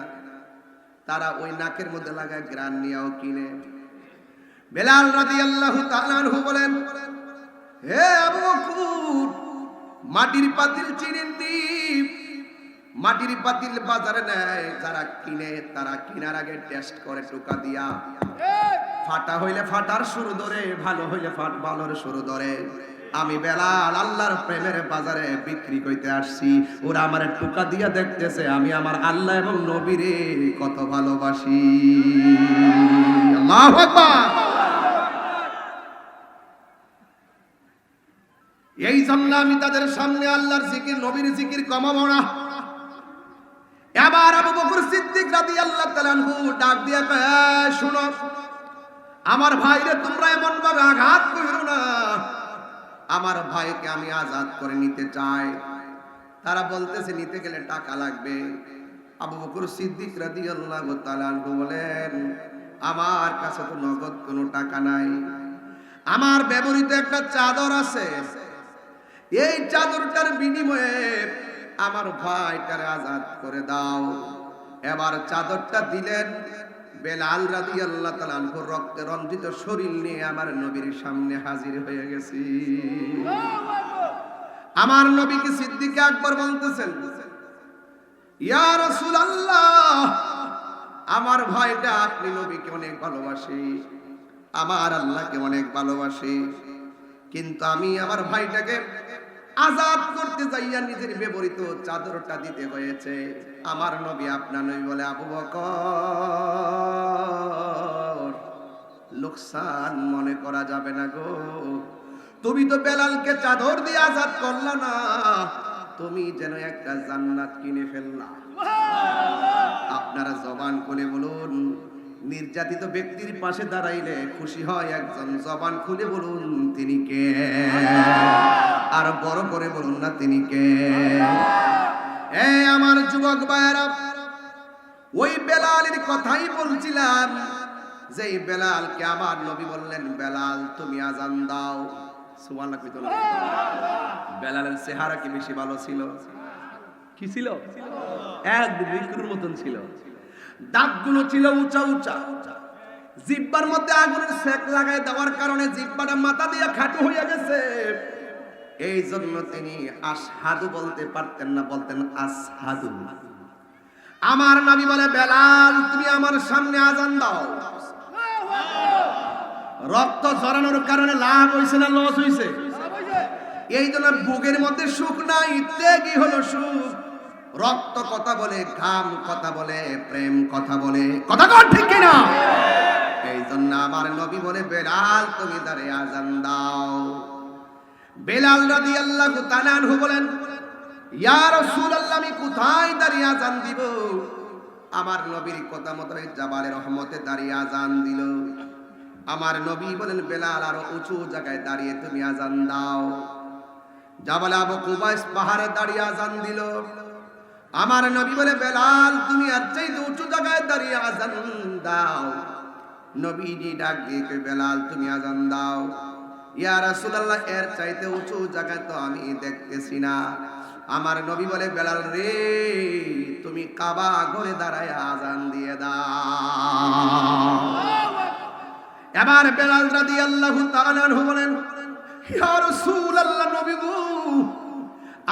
তারা ওই নাকের মধ্যে লাগায় গ্রান নিয়েও কিনে। বেলাল রাদিয়াল্লাহু তাআলা আনহু বলেন, হে আবু বকর, মাটির পাতিল চিনেননি? মাটির পাতিল বাজারে নেয়, যারা কিনে তারা কিনার আগে টেস্ট করে টুকা দিয়া। ফাটা হইলে ফাটার শুরু ধরে, ভালো হইলে ভালোর শুরু ধরে। আমি বেলাল আল্লাহর প্রেমের বাজারে বিক্রি করতে আসছি, ওরা আমার টুকা দিয়া দেখতেছে আমি আমার আল্লাহ এবং নবীরে কত ভালোবাসি। আল্লাহু আকবার। এই জন্য আমি তাদের সামনে আল্লাহর জিকির, নবীর জিকির কমাবো না। এবার আবু বকর সিদ্দিক রাদিয়াল্লাহু তাআলা আনহু ডাক দিয়ে কয়, শুনো আমার ভাইরে, তোমরা এমন ভাবে আঘাত করো না। আমার ভাইকে আমি আজাদ করে নিতে চাই, তারা বলতেছে নিতে গেলে টাকা লাগবে। আবু বকর সিদ্দিক রাদিয়াল্লাহু তাআলা আনহু বলেন, আমার কাছে তো নগদ কোনো টাকা নাই, আমার ব্যবহৃত একটা চাদর আছে, এই চাদরটার বিনিময়ে আমার ভাইটারে আজাদ করে দাও। এবার চাদরটা দিলেন। বেলাল রাদিয়াল্লাহু তাআলা আনহু রক্তে রঞ্জিত শরীর নিয়ে আমার নবীর সামনে হাজির হয়ে গেছে। আমার নবীকে সিদ্দিক আকবর বলতেছেন, ইয়া রাসূলুল্লাহ, আমার ভাইটা আপনি নবীকে অনেক ভালোবাসে, আমার আল্লাহকে অনেক ভালোবাসে, কিন্তু আমি আমার ভাইটাকে আজাদ করতে যাইয়া নিজের ব্যবহৃত চাদরটা দিতে হয়েছে। আমার নবী আপনার নবী বলে, আবু বকর, লোকসান মনে করা যাবে না গো, তুমি তো বেলালকে চাদর দিয়ে আজাদ করলা না, তুমি যেন একটা জান্নাত কিনে ফেললা। আপনারা জবান খুলে বলুন, নির্যাতিত ব্যক্তির পাশে দাঁড়াইলে খুশি হয় একজন, জবান খুলে বলুন তিনি কে? আর বড় করে বলুন না তিনি কে? আমার যুবক ভাইয়েরা, ওই বেলালের কথাই বলছিলাম, যে বেলালকে আমার নবী বললেন, বেলাল তুমি আজান দাও। সুবহানাল্লাহ কইতো না? বেলালের চেহারা কি বেশি ভালো ছিল? কি ছিল? এক বিক্রুর মতন ছিল। দাঁতগুলো ছিল উঁচা উঁচা, জিহ্বার মধ্যে আগুনের সেক লাগায় দেওয়ার কারণে জিহ্বাটা মাথা দিয়ে খাটো হয়ে গেছে। এই জন্য তিনি আশহাদু বলতে পারতেন না, বলতেন আসহাদু। আমার নবী বলে, বেলাল তুমি আমার সামনে আজান দাও। রক্ত ঝরানোর কারণে লাভ হইছে না লস হইছে? এই জন্য বুকের মধ্যে সুখ নাই, ত্যাগই হলো সুখ। রক্ত কথা বলে, ঘাম কথা বলে, প্রেম কথা বলে, কথা কন ঠিক কিনা? এই জন্য আমার নবী বলে, বেলাল তুমি দাঁড়িয়ে আজান দাও। বেলাল রাদিয়াল্লাহু তাআলা আনহু বলেন, ইয়া রাসূলুল্লাহ, আমি কোথায় দাঁড়িয়ে আজান দিব? আমার নবীর কথা মতো জাবালে রহমতে দাঁড়িয়ে আজান দিল। আমার নবী বলেন, বেলাল আরো উঁচু জায়গায় দাঁড়িয়ে তুমি আজান দাও। জাবালে আবু কুবাইস পাহাড়ে দাঁড়িয়ে আজান দিল। আমার নবী বলে, বেলাল তুমি আর চাইতে উঁচু জায়গায় দাঁড়িয়ে আজান দাও। নবীজি ডাক দিয়ে কই, বেলাল তুমি আজান দাও। ইয়া রাসূলুল্লাহ, এর চাইতে উঁচু জায়গায় তো আমি দেখতেছি না। আমার নবী বলে, বেলাল রে তুমি কাবা ঘরে দাঁড়ায় আজান দিয়ে দাও। এবার বেলাল রাদিয়াল্লাহু তাআলা আনহু বলেন, ইয়া রাসূলুল্লাহ, নবী গো,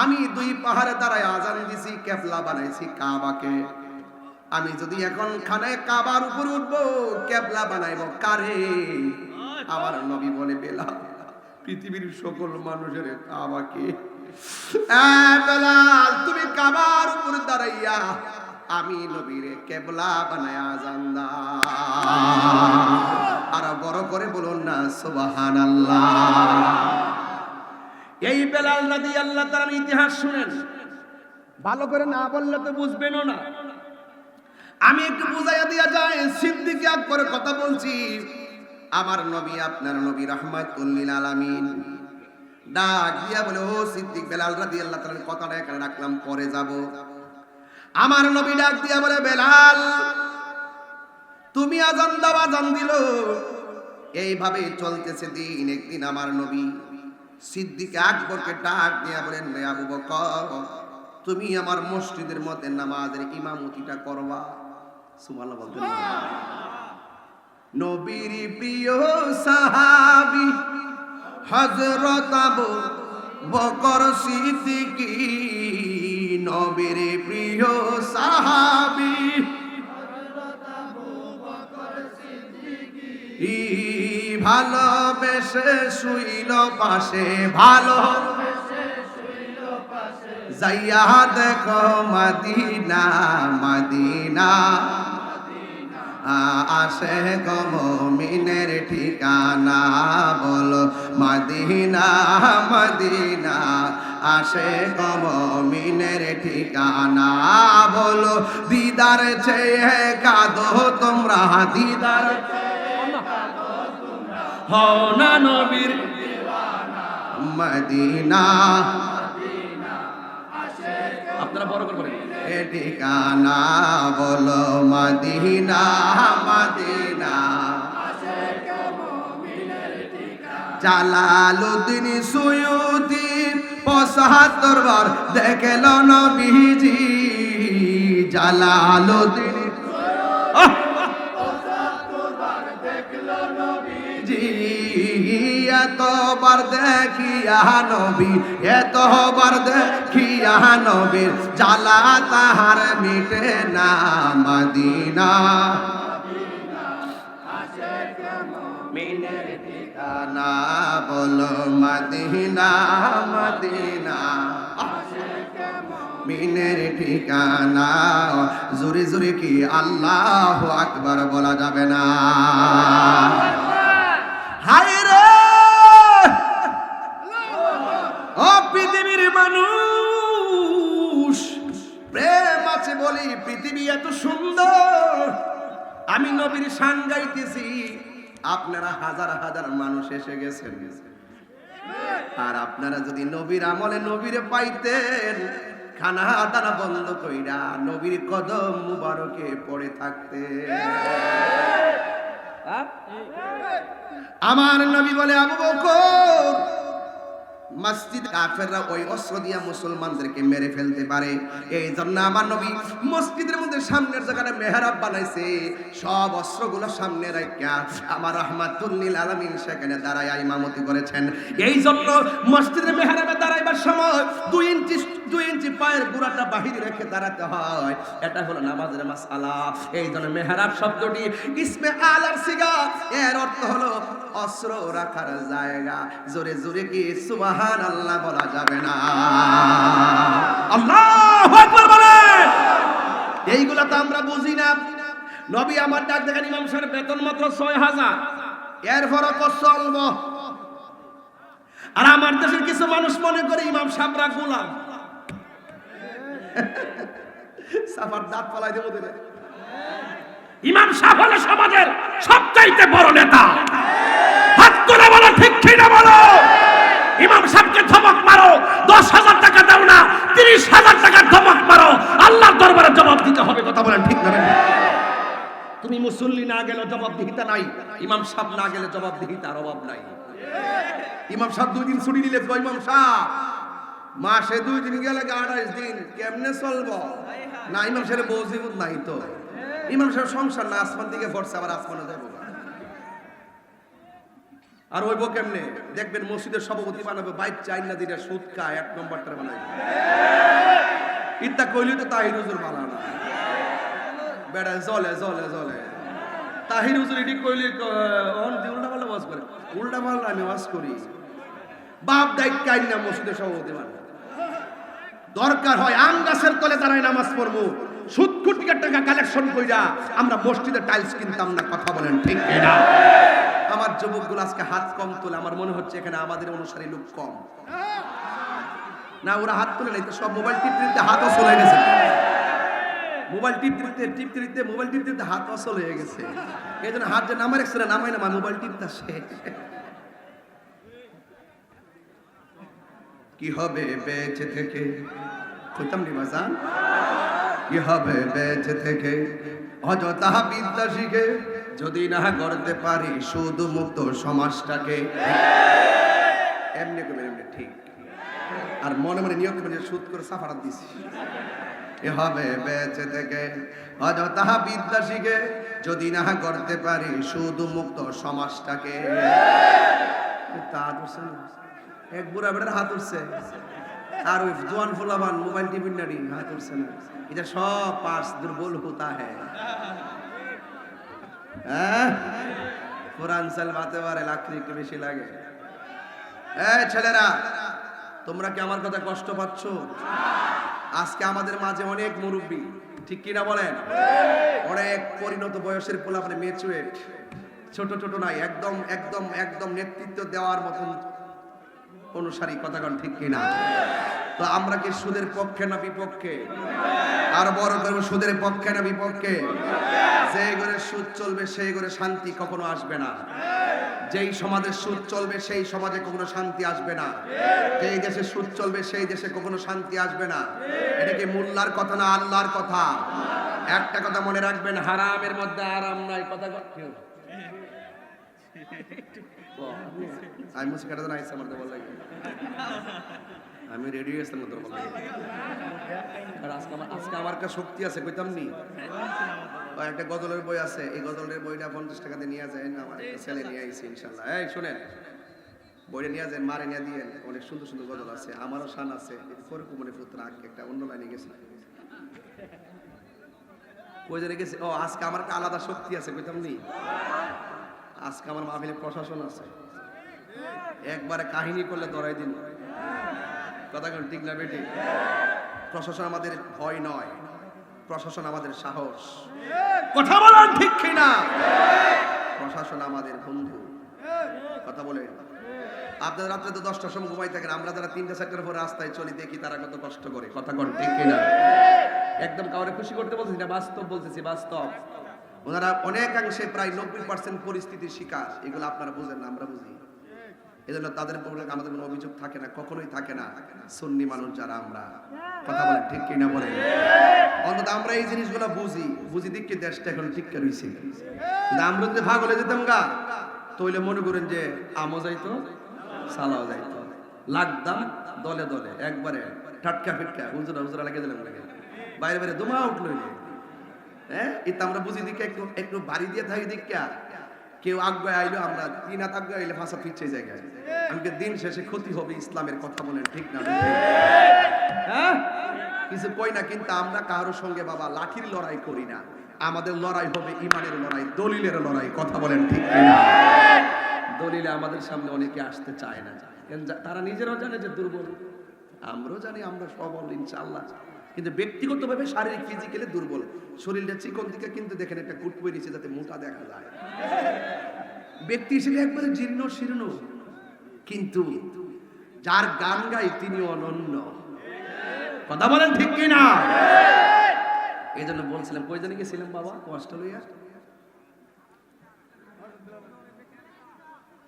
আমি দুই পাহাড়ে দাঁড়ায় আজান দিছি, কেবলা বানাইছি কাবাকে। আমি যদি এখন খানায় কাবার উপর উঠবো, কেবলা বানাইবো কারে? আমার নবী বলে, বেলাল পৃথিবীর সকল মানুষের কাবাকে। বেলাল তুমি কাবার উপর দাঁড়াইয়া আমি নবীরে কেবলা বানায় আজান দাও। আর বড় করে বলুন না সুবহানাল্লাহ। এই বেলাল রাদিয়াল্লাহু তাআলার ইতিহাস শুনেন, ভালো করে না বললে তো বুঝবেনও না। আমি একটু বুঝাইয়া দিয়া যাই, সিদ্দিক আকবরের কথা বলছি। আমার নবী আপনার নবী রাহমাতুল লিল আলামিন ডাক দিয়া বলে, ও সিদ্দিক, বেলাল রাদিয়াল্লাহু তাআলার কথাটা এখানে রাখলাম, পরে যাব। আমার নবী ডাক দিয়া বলে, বেলাল তুমি আজান দাও। আজান দিল। এইভাবে চলতেছে দিন। একদিন আমার নবী সিদ্দিক আকবরকে ডাক দিয়া বলেন, রে আবু বকর, তুমি আমার মসজিদের মধ্যে নামাজের ইমামতিটা করবা। সুবহানাল্লাহ বলতেন। নবীর প্রিয় সাহাবী হযরত আবু বকর সিদ্দিক, নবীর প্রিয় সাহাবী হযরত আবু বকর সিদ্দিক, ভালোবেসে শুইল পাশে, ভালোবেসে শুইল পাশে, যাইয়া দেখো মদিনা, মদিনা আসে গো মুমিনের ঠিকানা, বলো মদিনা, মদিনা আসে গো মুমিনের ঠিকানা, বলো দিদার চেয়ে কাঁদো তোমরা, দিদার চেয়ে কাঁদো তোমরা, হও না নবীর দিওয়ানা, মদিনা, মদিনা আসে আপনারা বড় করে বলেন। এ ঠিকানা বলো মদিনা মদিনা, জালালউদ্দিন সুয়ুতি ৭৫ বার দেখল নবীজি, জালালউদ্দিন এতবার দেখিয়া নবী, এতবার দেখিয়া নবীর জ্বালা তাহার মিটে না, মদিনা মিনের ঠিকানা বলো মদিনা মদিনা, মিনের ঠিকানা। জোরে জোরে কি আল্লাহু আকবার বলা যাবে না? হায় রে ও পৃথিবীর মানুষ, প্রেম আছে বলি পৃথিবী এত সুন্দর। আমি নবীর শান গাইতেছি, আপনারা হাজার হাজার মানুষ এসে গেছেন, আর আপনারা যদি নবীর আমলে নবীরে পাইতেন, খানা দানা বন্ধ কইরা নবীর কদম মুবারকে পড়ে থাকতে। আমার নবী বলে, আবু বকর, মসজিদ কাফেররা ওই অস্ত্র দিয়া মুসলমানদেরকে মেরে ফেলতে পারে, এই জন্য আমার নবী মসজিদের মধ্যে সামনের জায়গাটা মেহরাব বানাইছে, সব অস্ত্রগুলো সামনে রাখিয়া আমার রাহমাতুল লিল আলামিন সেখানে দাঁড়ায় ইমামতি করেছেন। এই জন্য মসজিদের মেহরাবে দাঁড়াইবার সময় 2 ইঞ্চি পায়ের গোড়াটা বাহিরে রেখে দাঁড়াতে হয়, এটা হলো নামাজের মাসআলা। এই জন্য মেহরাব শব্দটি ইসমে আলার সিগা, এর অর্থ হলো অস্ত্র রাখার জায়গা। জোরে জোরে কি সুবহানাল্লাহ বলা যাবে না? আল্লাহু আকবার বলে। এইগুলা তো আমরা বুঝি না। নবী আমার ডাক দেখেন, ইমাম সাহেবের বেতন মাত্র ৬০০০, এরপরও কষ্ট অল্প। আর আমার দেশের কিছু মানুষ মনে করে ইমাম সাহেবরা গোলাম। সাফার দাঁত পালাই দেবো দিলে। ইমাম সাহেব হলো সমাজের সবচাইতে বড় নেতা। হাত তুলে বলো ঠিক কি না বলো। ইমাম সাহেবকে ধমক মারো, ১০,০০০ টাকা দাও না, ৩০,০০০ টাকার ধমক মারো, আল্লাহর দরবারে জবাব দিতে হবে। কথা বলেন ঠিক না? তুমি মুসল্লি না গেলে জবাবদিহিতা নাই, ইমাম সাহেব না গেলে জবাবদিহিতার অভাব নাই। ইমাম সাহেব 2 দিন ছুটি নিলে, ইমাম সাহেব মাসে 2 দিন গেলে 28 দিন কেমনে চলবো? না, ইমাম সাহেব বউজিবুত নাই তো। ইমাম সাহেব সংসার না, আসমান থেকে পড়ছে, আবার আসমানে যাবো। আর ওইব কেমনে? দেখবেন মসজিদের সভাপতি বানাবে বাচ্চা আইনা দিলে সুদ খায়, 1 নম্বরটা বানাবে। ইত্যা কইলি তো তাহির হুজুর বানানা বেড়া জলে জলে জলে। তাহির হুজুর এটি কইলি উল্টা পাল্টা ওয়াজ করে, উল্টা পাল্টা আমি ওয়াজ করি। বাপ দায়িত্ব আইনা মসজিদের সভাপতি বানাবে। দরকার হয় আম গাছের তলে দাঁড়ায় নামাজ পড়বো, সুদ কোটির টাকা কালেকশন কইরা আমরা মসজিদে টাইলস কিনতাম না। কথা বলেন ঠিক না? আমার যুবকগুলো আজকে হাত কম তোলে, আমার মনে হচ্ছে এখানে আমাদের অনুসারী লোক কম। না, ওরা হাত তোলে নাই তো, সব মোবাইল টিপতে হাতও চলে গেছে। মোবাইল টিপতে মোবাইল টিপতে হাত অসল হয়ে গেছে। এই জন্য হাত যে নামার এক্সরে নামাই না, মোবাইল টিপতে আসে। কি হবে বেঁচে থেকে, কইতাম নি বাজান, কি হবে বেঁচে থেকে অযথা বিদ্যা শিখে, যদি না করতে পারি শুধু মুক্ত সমাজটাকে। এমনি করবেন, এমনি ঠিক। আর মনে মনে নিয়োগ করে সুদ করে সাফারাত দিছি। এ হবে বেঁচে থেকে অযথা বিদ্যা শিখে, যদি না করতে পারি শুধু মুক্ত সমাজটাকে। তা ধরছে এক বুড়া বেটার হাত উঠছে, আর ওই জোয়ান ফুলাবান মোবাইল টিভি নাড়ি হাত উঠছে না। এটা সব পাস দুর্বল হতা হ্যাঁ। কোরআন চালাতে পারে লাকড়ি একটু বেশি লাগে। ছেলেরা, তোমরা কি আমার কথা কষ্ট পাচ্ছ? আজকে আমাদের মাঝে অনেক মুরব্বী, ঠিক কিনা বলেন? অনেক পরিণত বয়সের পোলাপানে ম্যাচুরেট, ছোট ছোট নাই, একদম একদম একদম নেতৃত্ব দেওয়ার মতন অনুসারী। কথা কন ঠিক কিনা? তো আমরা কি সুদের পক্ষে না বিপক্ষে? আর বড় করবো, সুদের পক্ষে না বিপক্ষে? যে ঘরে সুদ চলবে সেই ঘরে শান্তি কখনো আসবে না। যেই সমাজে সুদ চলবে সেই সমাজে কখনো শান্তি আসবে না, যেই দেশে সুদ চলবে সেই দেশে কখনো শান্তি আসবে না। এটা কি মোল্লার কথা না আল্লাহর কথা? একটা কথা মনে রাখবেন, হারামের মধ্যে আরাম নাই। কথা আমি মুসি কাটা না ইসলাম বল লাগে, আমি রেডি হয়েছিলাম তোর বল লাগে। আর আজকে আমার কাছে শক্তি আছে, কইতাম নি একটা গজলের বই আছে, এই গজলের বইটা 50 টাকা দিয়ে নিয়ে যায় না, আমার একটা ছেলে নিয়ে আইছে ইনশাআল্লাহ। এই শুনেন, বইটা নিয়ে যান, মারে নিয়ে দিয়েন, অনেক সুন্দর সুন্দর গজল আছে, আমারও শান আছে। ফরকুমনি পুত্র একটা অন্য লাইনে গেছে, কই জানে গেছে। ও আজকে আমার একটা আলাদা শক্তি আছে, কইতাম নি আজকে আমার মাহফিলে প্রশাসন আছে, একবারে কাহিনী করলে ধরাই দিন। কথা কোন ঠিক না বেটি? প্রশাসন আমাদের ভয় নয়, প্রশাসন আমাদের সাহস। কথা বলেন ঠিক কিনা? প্রশাসন আমাদের বন্ধু। কথা বলেন। আপনার রাত্রে তো 10টার সময় ঘুমাই থাকেন, আমরা যারা 3টা-4টার পর রাস্তায় চলি দেখি তারা কত কষ্ট করে। কথা কোন ঠিক কিনা? একদম কাউরে খুশি করতে বলতেছি না, বাস্তব বলতেছি, বাস্তব। ওনারা অনেকাংশে প্রায় 90% পরিস্থিতির শিকার। এগুলো আপনারা বুঝেন না, আমরা বুঝি। এজন্য তাদের উপর আমাদের কোনো অভিযোগ থাকে না, কখনোই থাকে না। সুন্নি মানুষ যারা আমরা, কথা বলেন ঠিক কিনা বলেন? অন্তত আমরা এই জিনিসগুলো বুঝি দিকে দেশটা এখন ঠিক রইছে। কিন্তু আমরা যদি ভাগ হলে যেতাম গা, তাহলে মনে করেন যে আমও যাইতো, সালাও যাইতো, লাগদাম দলে দলে একবারে টাটকা ফিটকা হুজুরা লাগিয়ে দিলাম, বাইরে বাইরে দমা উঠলো। হ্যাঁ, এটা আমরা বুঝি দিকে একটু বাড়ি দিয়ে থাকি দিকা। কেউ আগে আইলো, আমরা 3 হাত আগে আইলে ফাঁসা পিছিয়ে জায়গায়। আমাকে দিন শেষে ক্ষতি হবে ইসলামের। কথা বলেন ঠিক না? হ্যাঁ, কিছু কই না, কিন্তু আমরা কারোর সঙ্গে বাবা লাঠির লড়াই করি না। আমাদের লড়াই হবে ইমানের লড়াই, দলিলের লড়াই। কথা বলেন ঠিক কিনা? দলিলে আমাদের সামনে অনেকে আসতে চায় না, তারা নিজেরাও জানে যে দুর্বল। আমরাও জানি আমরা সবল ইনশাআল্লাহ, কিন্তু ব্যক্তিগতভাবে শারীরিক ফিজিক্যালি দুর্বল। শরীরটা চিকন দিকে, কিন্তু দেখেন একটা কুট পরিছে যাতে মোটা দেখা যায়। ব্যক্তি হিসেবে একবারে জীর্ণ শীর্ণ, কিন্তু যার গান গাই তিনি অনন্য। কথা বলেন ঠিক কিনা? এই জন্য বলছিলাম, কই জানি গেছিলাম বাবা কষ্ট লইয়া।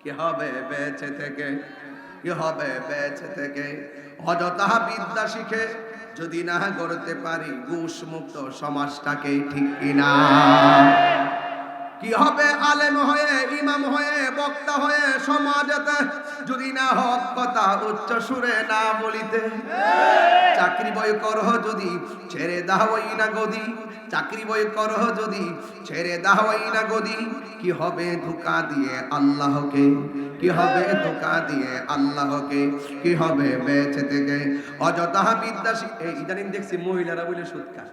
কি হবে বেঁচে থেকে, কি হবে বেঁচে থেকে, অযথা বিদ্যা শিখে যদি না করতে পারি ঘুষ মুক্ত সমাজটাকে, ঠিক কিনা? কি হবে আলেম হয়ে, ইমাম হয়ে, বক্তা হয়ে সমাজেতে যদি না হক কথা উচ্চ সুরে না বলিতে? চাকরি বই করহ যদি ছেড়ে দাওই না গদি, চাকরি বই করহ যদি ছেড়ে দাওই না গদি, কি হবে ধোঁকা দিয়ে আল্লাহকে, কি হবে ধোঁকা দিয়ে আল্লাহকে, কি হবে বেঁচে থেকে অযথা বিদ্যা শিখে। ইদানিং দেখছি মহিলারা বলে সুৎকা,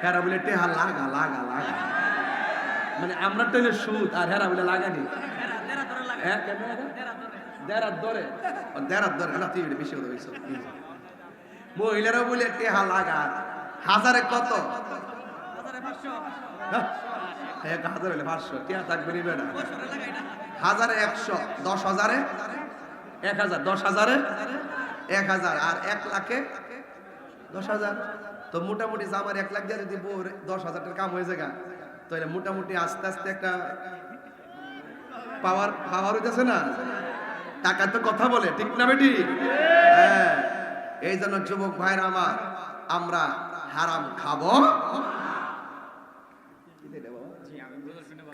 হেরা বলে টেহা লাগা লাগা লাগা, মানে আমরা তো সুদ আর হেরা বলে লাগানি। মহিলারা বলে টেহা লাগা, হাজারে কত? 1000 হলে 500 টেহা থাকবে নিবে না। 1000 100, 10,000 1000, 10,000 1000, আর 1 লাখে 10,000। তো মোটামুটি আমার 1 লাখ দিয়ে যদি 10,000 টাকার কাম হয়ে যায়, তাহলে মোটামুটি আস্তে আস্তে একটা পাওয়ার হইতেছে না? টাকা তো কথা বলে, ঠিক না বেটি? হ্যাঁ, এই জন্য যুবক ভাইরা আমার, আমরা হারাম খাবো।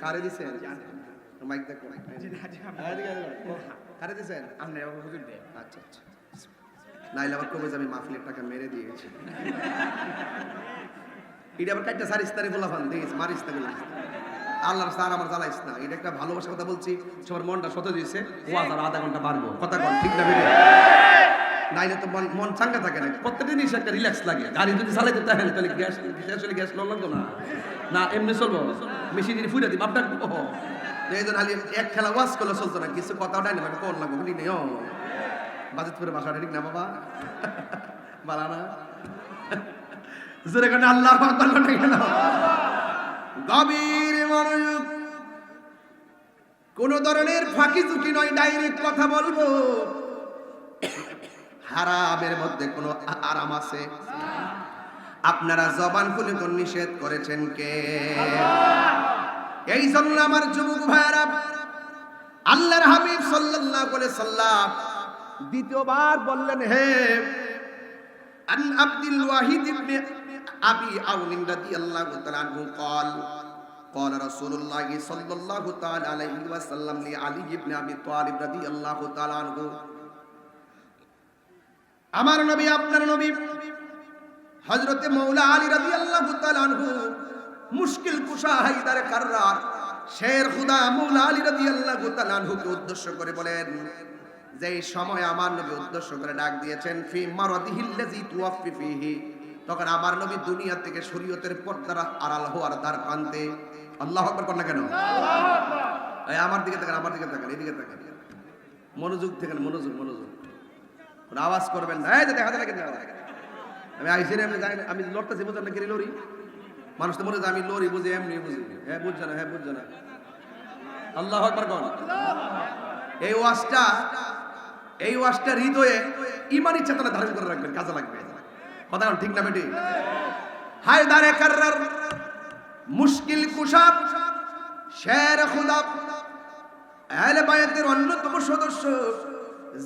কারে দিছেন মাইক? দেখো কারে দিছেন? আচ্ছা আচ্ছা, নাইলে আবার কবে যাবে মাহফিলের টাকা মেরে দিয়েছি। এটা আবার কাইটা সারিস তারে গোলাফান দিস মারিস না, আল্লাহর স্যার আমার জ্বালাইস না। এটা একটা ভালোবাসার কথা বলছি, সবার মনটা সতে দিয়েছে। ওয়াজ আর আধা ঘন্টা বাড়বো, কথা কন ঠিক না বেটি? নাইলে তো মন চাঙ্গা থাকে না, প্রত্যেকটা জিনিস একটা রিল্যাক্স লাগে। গাড়ি যদি চালাইতে তাহলে তাহলে গ্যাস আসলে গ্যাস লাগতো না, না এমনি চলবো, মেশিন দিয়ে ফুটা দিব আপনার। এই জন্য এক খেলা ওয়াজ করলে চলতো না, কিছু কথা ওটাই না, কোন লাগবো বলি নেই বাজেট করে বাসাটা, ঠিক না বাবা? বালা না জোরে কেন আল্লাহ কেন? গভীর মনোযোগ, কোন ধরনের ফাঁকি ঝুঁকি নয়, ডাইরেক্ট কথা বলবো। হারামের মধ্যে কোনো আরাম আছে? আপনারা জবান খুলে কোন নিষেধ করেছেন কে? এই জন্য আমার যুবক ভাইরা আল্লাহর হাবিব সাল্লাল্লাহু আলাইহি সাল্লাম দ্বিতীয়বার বললেন, হে আন আব্দুল ওয়াহিদ ইবনে আবি আউন রাদিয়াল্লাহু তাআলা আনহু قال قال رسول الله صلى الله تعالى عليه وسلم لعلي بن ابي طالب رضي الله تعالى عنه, আমার নবী আপনার নবী হযরতে মাওলা আলী রাদিয়াল্লাহু তাআলা আনহু মুশকিল কুশা হায়দার কাররার শের খুদা মাওলা আলী রাদিয়াল্লাহু তাআলা আনহুকে উদ্দেশ্য করে বলেন, যেই সময় আমার নবী উদ্দেশ্য করে ডাক দিয়েছেন ফি মারাদিহিল্লাযী তুওয়াফি ফিহি, তখন আমার নবী দুনিয়া থেকে শরীয়তের পর্দার আড়াল হওয়ার দ্বার প্রান্তে। আল্লাহু আকবার কোন না কেন? এই আমার দিকে তাকান, আমার দিকে তাকান, এদিকে তাকান, মনোযোগ থেকে মনোযোগ মনোযোগ, কোন আওয়াজ করবেন না। এই যে দেখা যায় না কেন? আমি আইসি আমি যাই, আমি লড়তেছি বুঝেন না কি লড়ি? মানুষ তো মনে হয় আমি লড়ি বুঝি, এমনি বুঝি। হ্যাঁ বুঝছে না, হ্যাঁ বুঝছে না। আল্লাহু আকবার কোন? এই ওয়াজটা হৃদয়ে ঈমানি চেতনা ধারণ করে রাখবেন, কাজে লাগবে। কথা ঠিক না বেটি? হায়দারে কাররার মুশকিল কুশা শের খুদা আহলে বায়াতের অন্যতম সদস্য,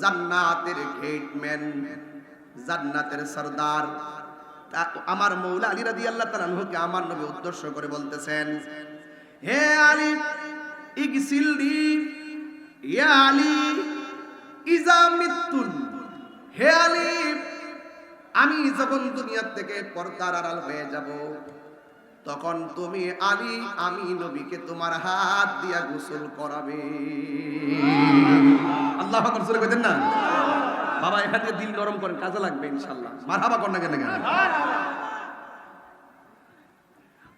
জান্নাতের গেটম্যান, জান্নাতের সরদার আমার মাওলা আলী রাদিয়াল্লাহু তাআলা আনহুকে আমার নবী উদ্দেশ্য করে বলতেছেন, হে আলী ইগসিলনি ইয়া আলী ইজা মিতুন, হে আলী আমি যখন দুনিয়া থেকে পর্দার আড়াল হয়ে যাব তখন তুমি আলী আমি নবীকে তোমার হাত দিয়া গোসল করাবে। আল্লাহু আকবার জোরে কইতেন না বাবা? এখান থেকে দিল নরম করেন, কাজে লাগবে ইনশাআল্লাহ। মারহাবা কর না কেন?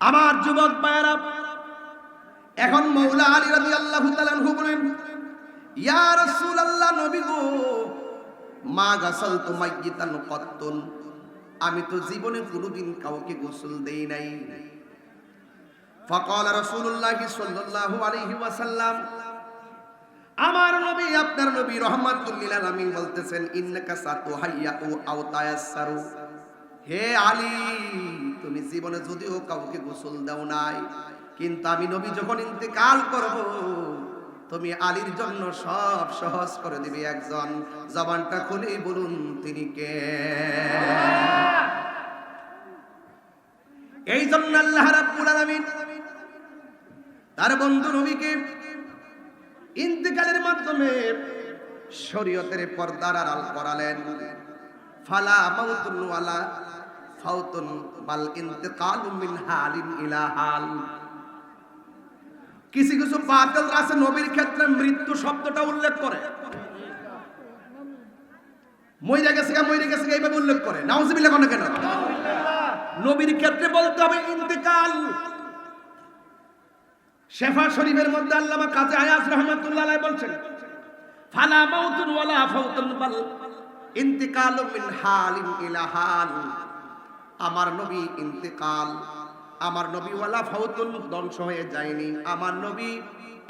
আমার যুবক ভাইরা, এখন মাওলা আলী রাদিয়াল্লাহু তাআলা আনহু বলেন, ইয়া রাসূলুল্লাহ, নবী গো, মা গাসালতু মাইয়িতান কত্তুন, আমি তো জীবনে কোনোদিন কাউকে গোসল দেই নাই। ফাকাল রাসূলুল্লাহ সাল্লাল্লাহু আলাইহি ওয়াসাল্লাম, আমার নবী আপনার নবী রাহমাতুল লিল আলামিন বলতেছেন, ইন্নাকা সাতুহাইয়াউ আও তায়াসসারু, হে আলী তুমি জীবনে যদিও কাউকে গোসল দাও নাই, কিন্তু আমি নবী যখন ইন্তেকাল করব তুমি আলীর জন্য সব সহজ করে দিবে একজন। জবানটা খুলেই বলুন তিনি কে? এই জন্য আল্লাহ রাব্বুল আলামিন তার বন্ধু নবীকে ইন্তেকালের মাধ্যমে শরীয়তের পর্দার আড়াল করালেন। ফালা মাউতুন ওয়ালা ফাউতুন বাল ইন্তেকালু মিন হালিন ইলা হাল। কিছু কিছু বাতিল আছে নবীর ক্ষেত্রে মৃত্যু শব্দটা উল্লেখ করে, মইরা গেছে এইভাবে উল্লেখ করে। নাউজুবিল্লাহ কোন কেন? নবীর ক্ষেত্রে বলতে হবে ইন্তেকাল। শেফা শরীফের মধ্যে আল্লামা কাজী আয়াজ রাহমাতুল্লাহ আলাইহি বলছেন, ফালা মাউতুন ওয়ালা ফাউতুন বাল ইন্তিকালু মিন হালিন ইলা হাল। আমার নবী ইন্তেকাল, আমার নবী ওয়ালা ফাউতুন ধ্বংস হয়ে যায়নি, আমার নবী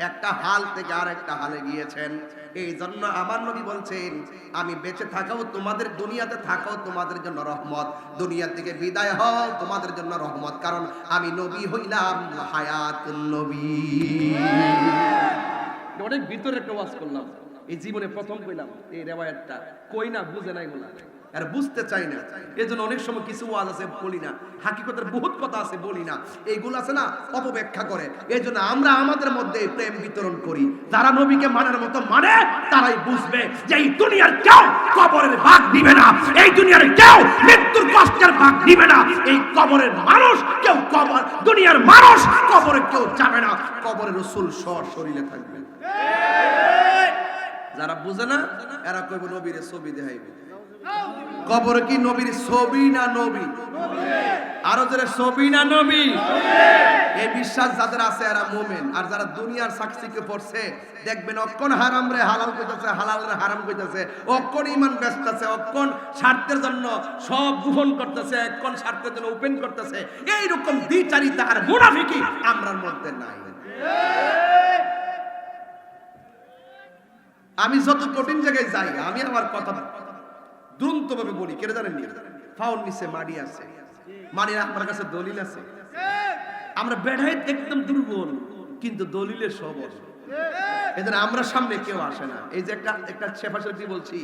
একটা হাল থেকে আরেকটা হালে গিয়েছেন। এই জন্য আমার নবী বলছেন, আমি বেঁচে থাকাও তোমাদের, দুনিয়াতে থাকাও তোমাদের জন্য রহমত, দুনিয়া থেকে বিদায় হও তোমাদের জন্য রহমত, কারণ আমি নবী হইলাম হায়াতুন নবী। অনেক ভিতরে একটা ওয়াজ করলাম, এই জীবনে প্রথম কইলাম এই রিওয়ায়াতটা, কই না বুঝে নাই বলা আর বুঝতে চাই না, এজন্য অনেক সময় কিছু ওয়াজ আছে বলি না, হাকিকতের বহুত কথা আছে বলি না, এইগুলো আছে না অপব্যাখ্যা করে। এই জন্য আমরা আমাদের মধ্যে প্রেম বিতরণ করি, যারা নবীকে মানার মতো মানে তারাই বুঝবে যে এই দুনিয়ার কেউ কবরের ভাগ নিবে না, এই দুনিয়ার কেউ মৃত্যুর কষ্টের ভাগ নিবে না, এই কবরের মানুষ কেউ কবর, দুনিয়ার মানুষ কবরে কেউ যাবে না, কবরের রাসূল শরীরে থাকবে। যারা বুঝে না এরা কইব নবীর ছবি দেখাইবে। কবর কি নবীর ছবি না নবী? আরো যারা ছবি না নবী, এই বিশ্বাস যাদের আছে এরা মুমিন। আর যারা দুনিয়ার সাক্ষীকে পড়ছে দেখবেন অক্ষণ হারাম রে হালাল কইতাছে, হালাল রে হারাম কইতাছে, অক্ষণ ঈমান বেচতাছে, অক্ষণ স্বার্থের জন্য সব গোপন করতেছে, অক্ষণ স্বার্থের জন্য ওপেন করতেছে। এই রকম দ্বিচারিতা আর মুনাফিকি আমরার মধ্যে নাই। আমি যত কঠিন জায়গায় যাই আমি আমার কথা দ্রুতভাবে বলি, কেন জানেন? ফাউল নিচে মাড়ি আছে, মাড়ির আপনার কাছে দলিল আছে। আমরা বেড়াই একদম দুর্বল কিন্তু দলিলের সবল। এজন্য আমরা সামনে কেউ আসে না। এই যে একটা শেফাশের কি বলছি,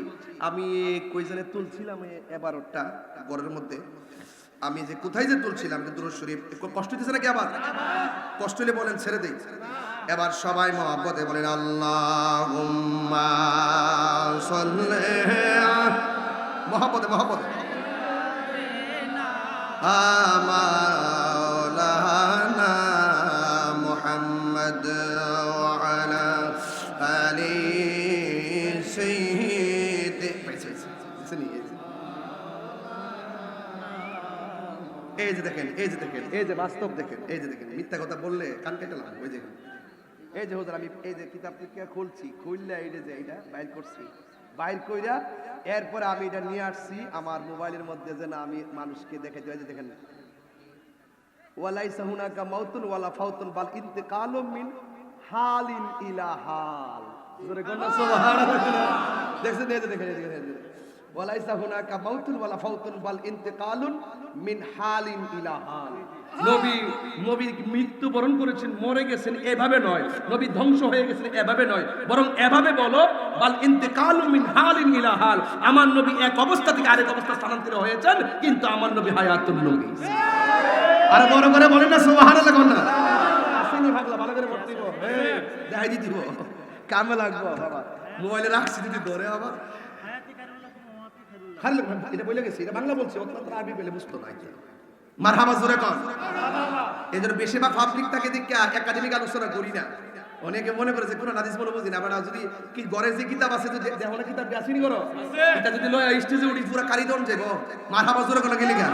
আমি কই জানে তুলছিলাম এবারটা ঘরের মধ্যে, আমি যে কোথায় যে তুলছিলাম দুরূদ শরীফ, কষ্ট দিতেছে নাকি? আবার কষ্ট হলে বলেন ছেড়ে দেই। এবার সবাই মহব্বতে বলেন আল্লাহুম্মা সাল্লি, মহব্বতে মহব্বতে মাওলানা মুহাম্মদ ওয়া আলা আলি সাইয়্যিদি। এই যে দেখেন, এই যে দেখেন, এই যে বাস্তব দেখেন, এই যে দেখেন, মিথ্যা কথা বললে কান কেটে লাগবে। ওই যে এই যে হুজুর, আমি এই যে কিতাব থেকে খুলছি, খুললে এই যে এইটা বাইর করছি, বাইর কইরা এরপরে আমি এটা নিয়ে আসছি আমার মোবাইলের মধ্যে, যে না আমি মানুষকে দেখে দিই। যে দেখেন, ওয়ালাইসা হুনাকা মাউতুন ওয়ালা ফাউতুন বাল ইন্তিকালুম মিন হালিন ইলা হাল। জোরে কোন সুবহানাল্লাহ। দেখছেন? এই যে দেখেন, এই যে দেখেন, ওয়ালাইসা হুনাকা মাউতুন ওয়ালা ফাউতুন বাল ইন্তিকালুন মিন হালিন ইলা হাল। নবী মৃত্যুবরণ করেছেন, মরে গেছেন এভাবে নয়, নবী ধ্বংস হয়ে গেছেন এভাবে নয়, বরং এভাবে বলো বাল ইন্তিকালু মিন হালিন ইলা হাল। আমার নবী এক অবস্থা থেকে আরেক অবস্থা স্থানান্তরিত হয়েছেন, কিন্তু আমার নবী হায়াতুন নবী। আর বড় করে বলেন না সুবহানাল্লাহ। কোন না আসেনি ভাগলা ভালো করে পড়তে দিব, হ্যাঁ দেখাই দি দিব, কামে লাগবো বাবা। মোবাইলে রাখছি যদি ধরে আবার খালি এটা বলে গেছি, এটা বাংলা বলছি, অত্যন্ত আরবি বলে বুঝতো না। মারহাবা জোরে কর। এজন্য বেশিরভাগ পাবলিক তাকে দেখে একাডেমিক আলোচনা করি না। অনেকে মনে করে যে কোন হাদিস বলে বুঝি না, আমরা যদি কি ঘরে যে কিতাব আছে, যদি দেখো না কিতাব আসেনি করো, এটা যদি লয় স্টেজে উঠি পুরো কারিদন যাব। মারহাবা জোরে কোন গেলি গা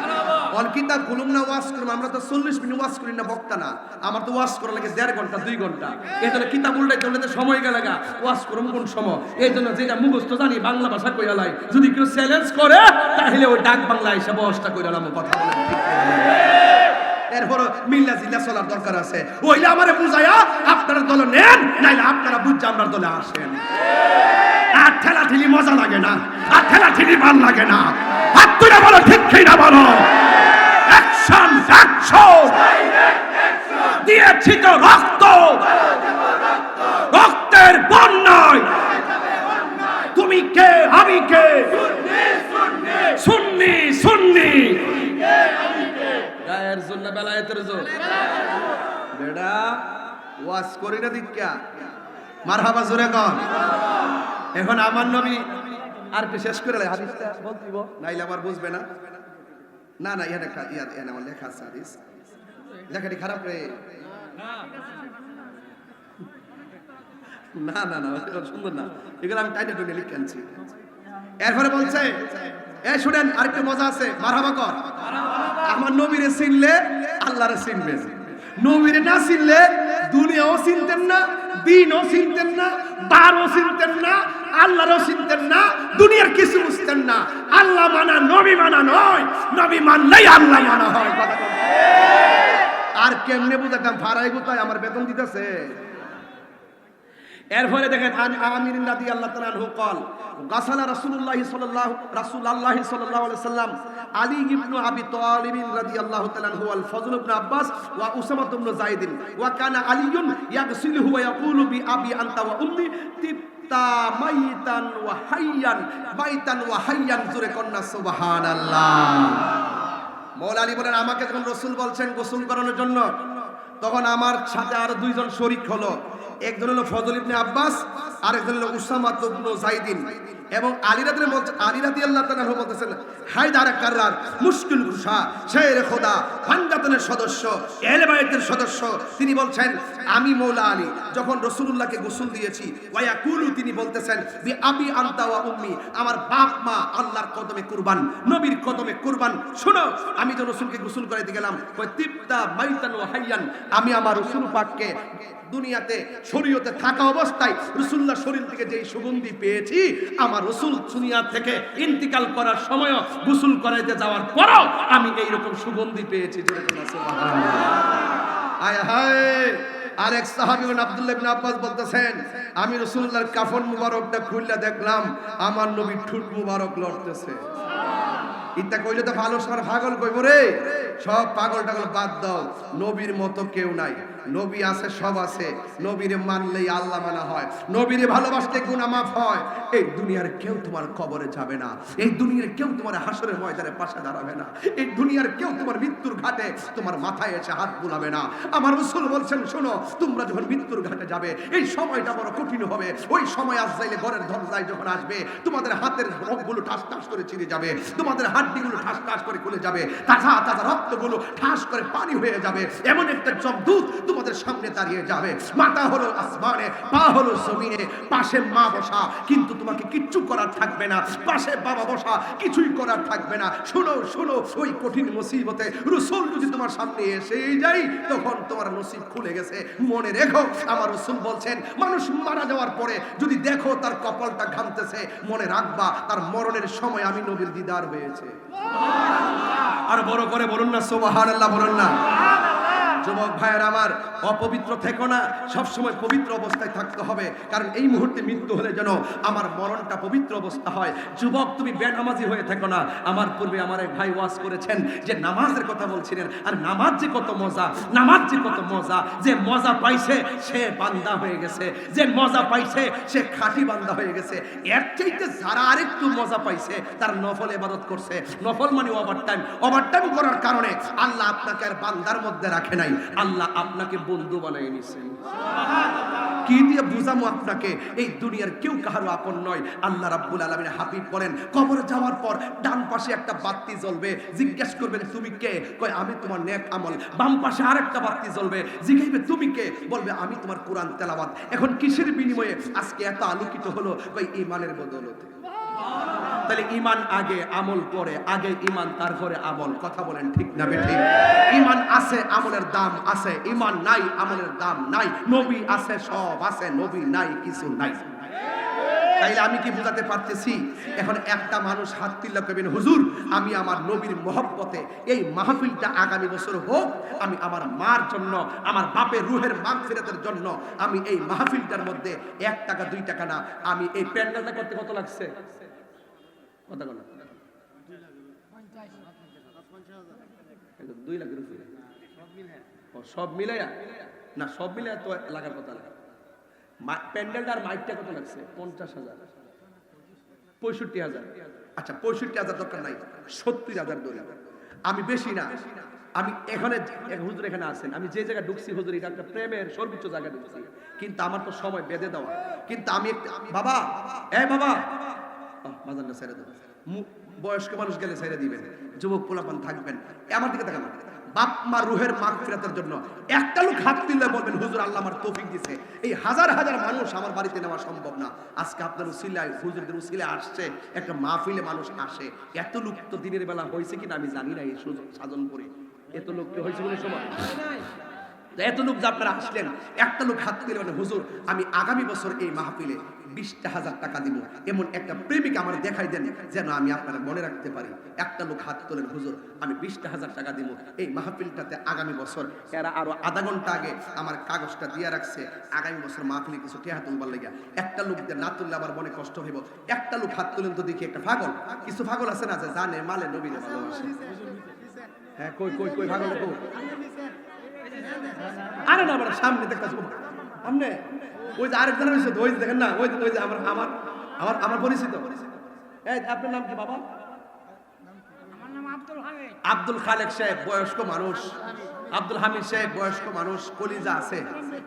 অন কিতাব খুলুম না, ওয়াজ করুম। আমরা তো 40 মিনিট ওয়াজ করি না, বক্তা না। আমার তো ওয়াজ করা লাগে 1.5 ঘন্টা 2 ঘন্টা। এজন্য কিতাব উল্টাইতে উল্টাইতে সময় গেলে গা, ওয়াজ করুম কোন সময়। এইজন্য যেটা মুখস্থ জানি বাংলা ভাষা কইয়া লাই, যদি কেউ চ্যালেঞ্জ করে তাহলে ওই ডাক বাংলা এসে বসটা কইরালাম। কথা বলেন ঠিক? এরপর মিল্লা জিল্লা চলার দরকার আছে। ওইলে আমারে বুঝায়া আপনারা দলে নেন, নাইলে আপনারা বুঝা আমার দলে আসেন। আর ঠেলা ঠেলি মজা লাগে না, আর ঠেলা ঠেলি ভাল লাগে না। হাত তুলে বলো ঠিক কি না বলো। অ্যাকশন অ্যাকশন দিয়েছি তো রক্ত, রক্তের বন্যায় তুমি কে আমি কে, সুন্নি সুন্নি গায়ের জন্য বেলায়েতের জন্য বেড়া ওয়াজ করি না দীক্ষা। মারহাবা জোরে কর। এখন আমার নবী আর কি শেষ করে হাদিসটা বলতিব, নাইলে আবার বুঝবে না। না না ইয়ার একটা ইয়ার আমার লেখা আছে হাদিস, লেখাটি খারাপ রে। না না না সুন্দর না, এগুলো আমি টাইটে টুনে লিখে আনছি। এরপরে বলছে এই শুনেন আরেকটা মজা আছে। মারহাবা কর। আমার নবীরে চিনলে আল্লাহরে চিনবেন, নবীরে না চিনলে দুনিয়াও চিনতেন না, দিনও চিনতেন না, বারও চিনতেন না, আল্লাহরও চিনতেন না, দুনিয়ার কিছু বুঝতেন না। আল্লাহ মানা নবী মানা নয়, নবী মানলেই আল্লাহ মানা হয়। আর কেমনে বুঝাতাম? ফারাই কোথায় আমার বেতন দিতেছে। এরপরে দেখেন আমির রাদিয়াল্লাহু তাআলা আনহু قال গাসালা রাসূলুল্লাহ সাল্লাল্লাহু আলাইহি সাল্লাম আলী ইবনে আবি তালিব রাদিয়াল্লাহু তাআলা আনহু আল ফজল ইবনে আব্বাস ওয়া উসামা ইবনে যায়েদ ওয়া কানা আলীউন ইয়াগসিলহু ওয়া ইয়াকুলু বি আবি আনতা ওয়া উম্মি তিবতা মাইতান ওয়া হাইয়ান, মাইতান ওয়া হাইয়ান। জোরে কন্না সুবহানাল্লাহ। মাওলা আলী বলেন আমাকে যখন রাসূল বলছেন গোসল করানোর জন্য, তখন আমার সাথে আর দুইজন শরীক হলো। একজন হলো ফজল ইবনে আব্বাস, আর একজন হলো উসামা ইবনে যায়েদ। এবং আলী রাদিয়াল্লাহু তাআলা বলতেছেন হায়দার কাররার মুশকিল কুশা শের খোদা খানদাতের সদস্য, আহলে বাইতের সদস্য। তিনি বলছেন আমি মৌলা আলী যখন রাসূলুল্লাহকে গোসল দিয়েছি, ওয়া ইয়াকুলু তিনি বলতেছেন বি আবি আনতা ওয়া উম্মি, আমার বাপ মা আল্লাহর কদমে কুরবান, নবীর কদমে কুরবান। শুনো আমি যখন রাসূলকে গোসল করাইতে গেলাম, ওয়া তিবতা মাইতান ওয়া হাইয়ান, আমি আমার রাসূল পাককে দুনিয়াতে শরীয়তে থাকা অবস্থায় রাসূলুল্লাহ শরীর থেকে যেই সুগন্ধি পেয়েছি, আমার রাসূল দুনিয়া থেকে ইন্তিকাল করার সময় গোসল করাইতে যাওয়ার পরও আমি এই রকম সুগন্ধি পেয়েছি। সুবহানাল্লাহ। আয় হায়। আরেক সাহাবী আব্দুল্লাহ ইবনে আব্বাস বলতেছেন আমি রাসূলুল্লাহর কাফন মুবারকটা খুললা দেখলাম আমার নবীর ঠোঁট মুবারক লড়তেছে। ইত্যা কইলে তো ভালো সার পাগল কইব রে। সব পাগল টাগল বাদ দাও, নবীর মতো কেউ নাই। নবী আছে, সব আছে। নবীরে মানলেই আল্লাহ মানা হয়, নবীরে ভালোবাসলে গুনাহ মাফ হয়। এই দুনিয়ার কেউ তোমার কবরে যাবে না, এই দুনিয়ার কেউ তোমার হাসরের ময়দানে পাশে দাঁড়াবে না, এই দুনিয়ার কেউ তোমার মৃত্যুর ঘাটে তোমার মাথায় এসে হাত বুলাবে না। আমার রাসূল বলছেন, শোনো, তোমরা যখন মৃত্যুর ঘাটে যাবে, এই সময়টা বড় কঠিন হবে। ওই সময় আজরাইল ঘরের দরজায় যখন আসবে, তোমাদের হাতের রগগুলো ঠাস ঠাস করে ছিঁড়ে যাবে, তোমাদের হাড্ডিগুলো ঠাস ঠাস করে খুলে যাবে, তাজা তাজা রক্তগুলো ঠাস করে পানি হয়ে যাবে। এমন একটা জমদূত তোমাদের সামনে দাঁড়িয়ে যাবে, মাথা হলো আসমানে, পা হলো জমিনে, পাশে মা বসা, কিন্তু তোমাকে কিচ্ছু করার থাকবে না, পাশে বাবা বসা, কিছুই করার থাকবে না। শোনো শোনো, ওই কঠিন মুসিবতে রাসূল যদি তোমার সামনে এসে যায়, তখন তোমার নসিব খুলে গেছে। মনে রেখো, আমার রাসূল বলছেন, মানুষ মারা যাওয়ার পরে যদি দেখো তার কপালটা ঘামতেছে, মনে রাখবা তার মরণের সময় আমি নবীর দিদার হয়েছে। আর বড় করে বলুন না সুবহানাল্লাহ, বলুন না। যুবক ভাইয়ের আমার, অপবিত্র থেকো না, সবসময় পবিত্র অবস্থায় থাকতে হবে, কারণ এই মুহূর্তে মৃত্যু হলে যেন আমার মরণটা পবিত্র অবস্থা হয়। যুবক, তুমি বেনামাজি হয়ে থেকো না। আমার পূর্বে আমার এক ভাই ওয়াজ করেছেন যে নামাজের কথা বলছিলেন, আর নামাজ যে কত মজা, নামাজ যে কত মজা, যে মজা পাইছে সে বান্দা হয়ে গেছে, যে মজা পাইছে সে খাঁটি বান্দা হয়ে গেছে। এর চাইতে যারা আরেকটু মজা পাইছে তার নফল ইবাদত করছে। নফল মানে ওভারটাইম, ওভারটাইম করার কারণে আল্লাহ আপনাকে আর বান্দার মধ্যে রাখে নাই, আল্লাহ আপনাকে বন্ধু বানিয়ে নিয়েছেন। কি দিয়ে বুঝামো আপনাকে, এই দুনিয়ার কেউ কারো আপন নয়। আল্লাহ রাব্বুল আলামিন হাবিব বলেন, কবরে যাওয়ার পর ডান পাশে একটা বাতি জ্বলবে, জিজ্ঞেস করবেন তুমি কে? কয় আমি তোমার নেক আমল। বাম পাশে আরেকটা বাতি জ্বলবে, জিজ্ঞাসা তুমি কে? বলবে আমি তোমার কোরআন তেলাওয়াত। এখন কিসের বিনিময়ে আজকে এত আলোকিত হলো? কয় ঈমানের বদৌলতে। তাহলে ঈমান আগে, আমল পরে, আগে ঈমান তারপরে আমল। কথা বলেন ঠিক না বেঠিক? ঈমান আছে, আমলের দাম আছে, ঈমান নাই, আমলের দাম নাই। নবী আছে, সব আছে, নবী নাই, কিছু নাই। তাইলে আমি কি বুঝাতে পারতেছি? এখন একটা মানুষ হাত তুললে কইবেন, হুজুর আমি আমার নবীর মহব্বতে এই মাহফিলটা আগামী বছর হোক, আমি আমার মার জন্য, আমার বাপের রুহের মাগফিরাতের জন্য আমি এই মাহফিলটার মধ্যে 1 টাকা 2 টাকা না, আমি এই প্যান্ডেলটা করতে কত লাগছে? কথা বলো। 2 লাখের উপরে সব মিলাইয়া না, সব মিলাইয়া তো লাগার কথা না। প্যান্ডেলটার মাইকটা কত লাগছে? 50,000, 65,000। আচ্ছা 65,000 দরকার নাই, 70,000 দরকার। আমি বেশি না, আমি এখানে হুজুর এখানে আছেন, আমি যে জায়গায় ঢুকছি হুজুর এটা একটা প্রেমের সর্বোচ্চ জায়গায় ঢুকছি, কিন্তু আমার তো সময় বেঁধে দেওয়া। কিন্তু আমি বাবা, এই বাবা, বাজানটা ছেড়ে দেবো, বয়স্ক মানুষ গেলে ছেড়ে দিবেন, যুবক পোলাপান থাকবেন, আমার দিকে তাকান। বাপ মা রুহের মাগফিরাতের জন্য একটা লোক হাত তুললে বলবেন, হুজুর আল্লাহ আমার তৌফিক দিয়েছে, এই হাজার হাজার মানুষ আমার বাড়িতে নেওয়া সম্ভব না, আজকে আপনার উসিলায়, হুজুরদের উসিলায় আসছে, একটা মাহফিলে মানুষ আসে। এত লোক তো দিনের বেলা হয়েছে কিনা আমি জানি না, এই সাধন করে এত লোক হয়েছে বলে সময় এত লোক যে আপনারা আসলেন, একটা লোক হাত তুলে মানে, হুজুর আমি আগামী বছর এই মাহফিলে 20,000 টাকা দিব, এমন একটা প্রেমিক আমার দেখাই দেন যেন আমি আপনারা মনে রাখতে পারি। একটা লোক হাত তোলেন, হুজুর আমি 20,000 টাকা দিব এই মাহফিলটাতে আগামী বছর। এরা আরো আধা ঘন্টা আগে আমার কাগজটা দিয়ে রাখছে, আগামী বছর মাহফিলে কিছু টেহা তুলবার লেগে। একটা লোক না তুললে আমার মনে কষ্ট হইব। একটা লোক হাত তুলেন তো দেখি, একটা পাগল, কিছু পাগল আছে না যে জানে মালে নবীরে ভালোবাসে। হ্যাঁ কই কই কই পাগল কই? আরে না, আমরা সামনে দেখতেছি সামনে, ওই যে আরেকজন হয়েছে, ওই যে দেখেন না, ওই যে আমার আমার আমার আমার পরিচিত। এই আপনার নাম কি বাবা? আমার নাম আব্দুল হামিদ। আব্দুল খালেক সাহেব, বয়স্ক মানুষ। আব্দুল হামিদ সাহেব বয়স্ক মানুষ, কলিজা আছে,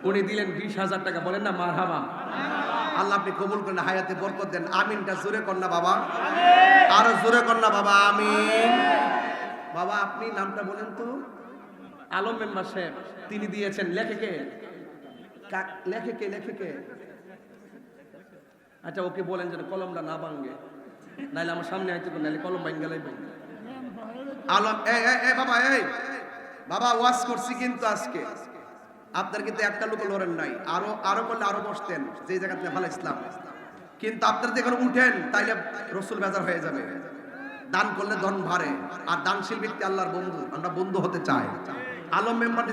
উনি দিলেন 20,000 টাকা। বলেন না মারহাবা। আল্লাহ আপনি কবুল করেন, হায়াতে বরকত দেন। আমিনটা জোরে কর না বাবা, আরো জোরে কর না বাবা, আমিন। বাবা আপনি নামটা বলেন তো? আলম মেম্বার সাহেব, তিনি দিয়েছেন। লেখকে লেখকে লেখকে আচ্ছা ওকে বলেন যেন কলমটা না ভাঙে, নাইলে আমার সামনে আইতে, নাইলে কলম ভাঙে লাইবে। আলম এই বাবা, এই বাবা ওয়াজ করছি কিন্তু আজকে আপনার কিন্তু একটা লোক লড়েন নাই, আরো করলে আরো বসতেন যে জায়গাতে ভালো ইসলাম, কিন্তু আপনার যখন উঠেন তাইলে রসুল বেজার হয়ে যাবে। দান করলে ধন ভারে, আর দানশীল ব্যক্তি আল্লাহর বন্ধু, আমরা বন্ধু হতে চাই। আলম মেম্বার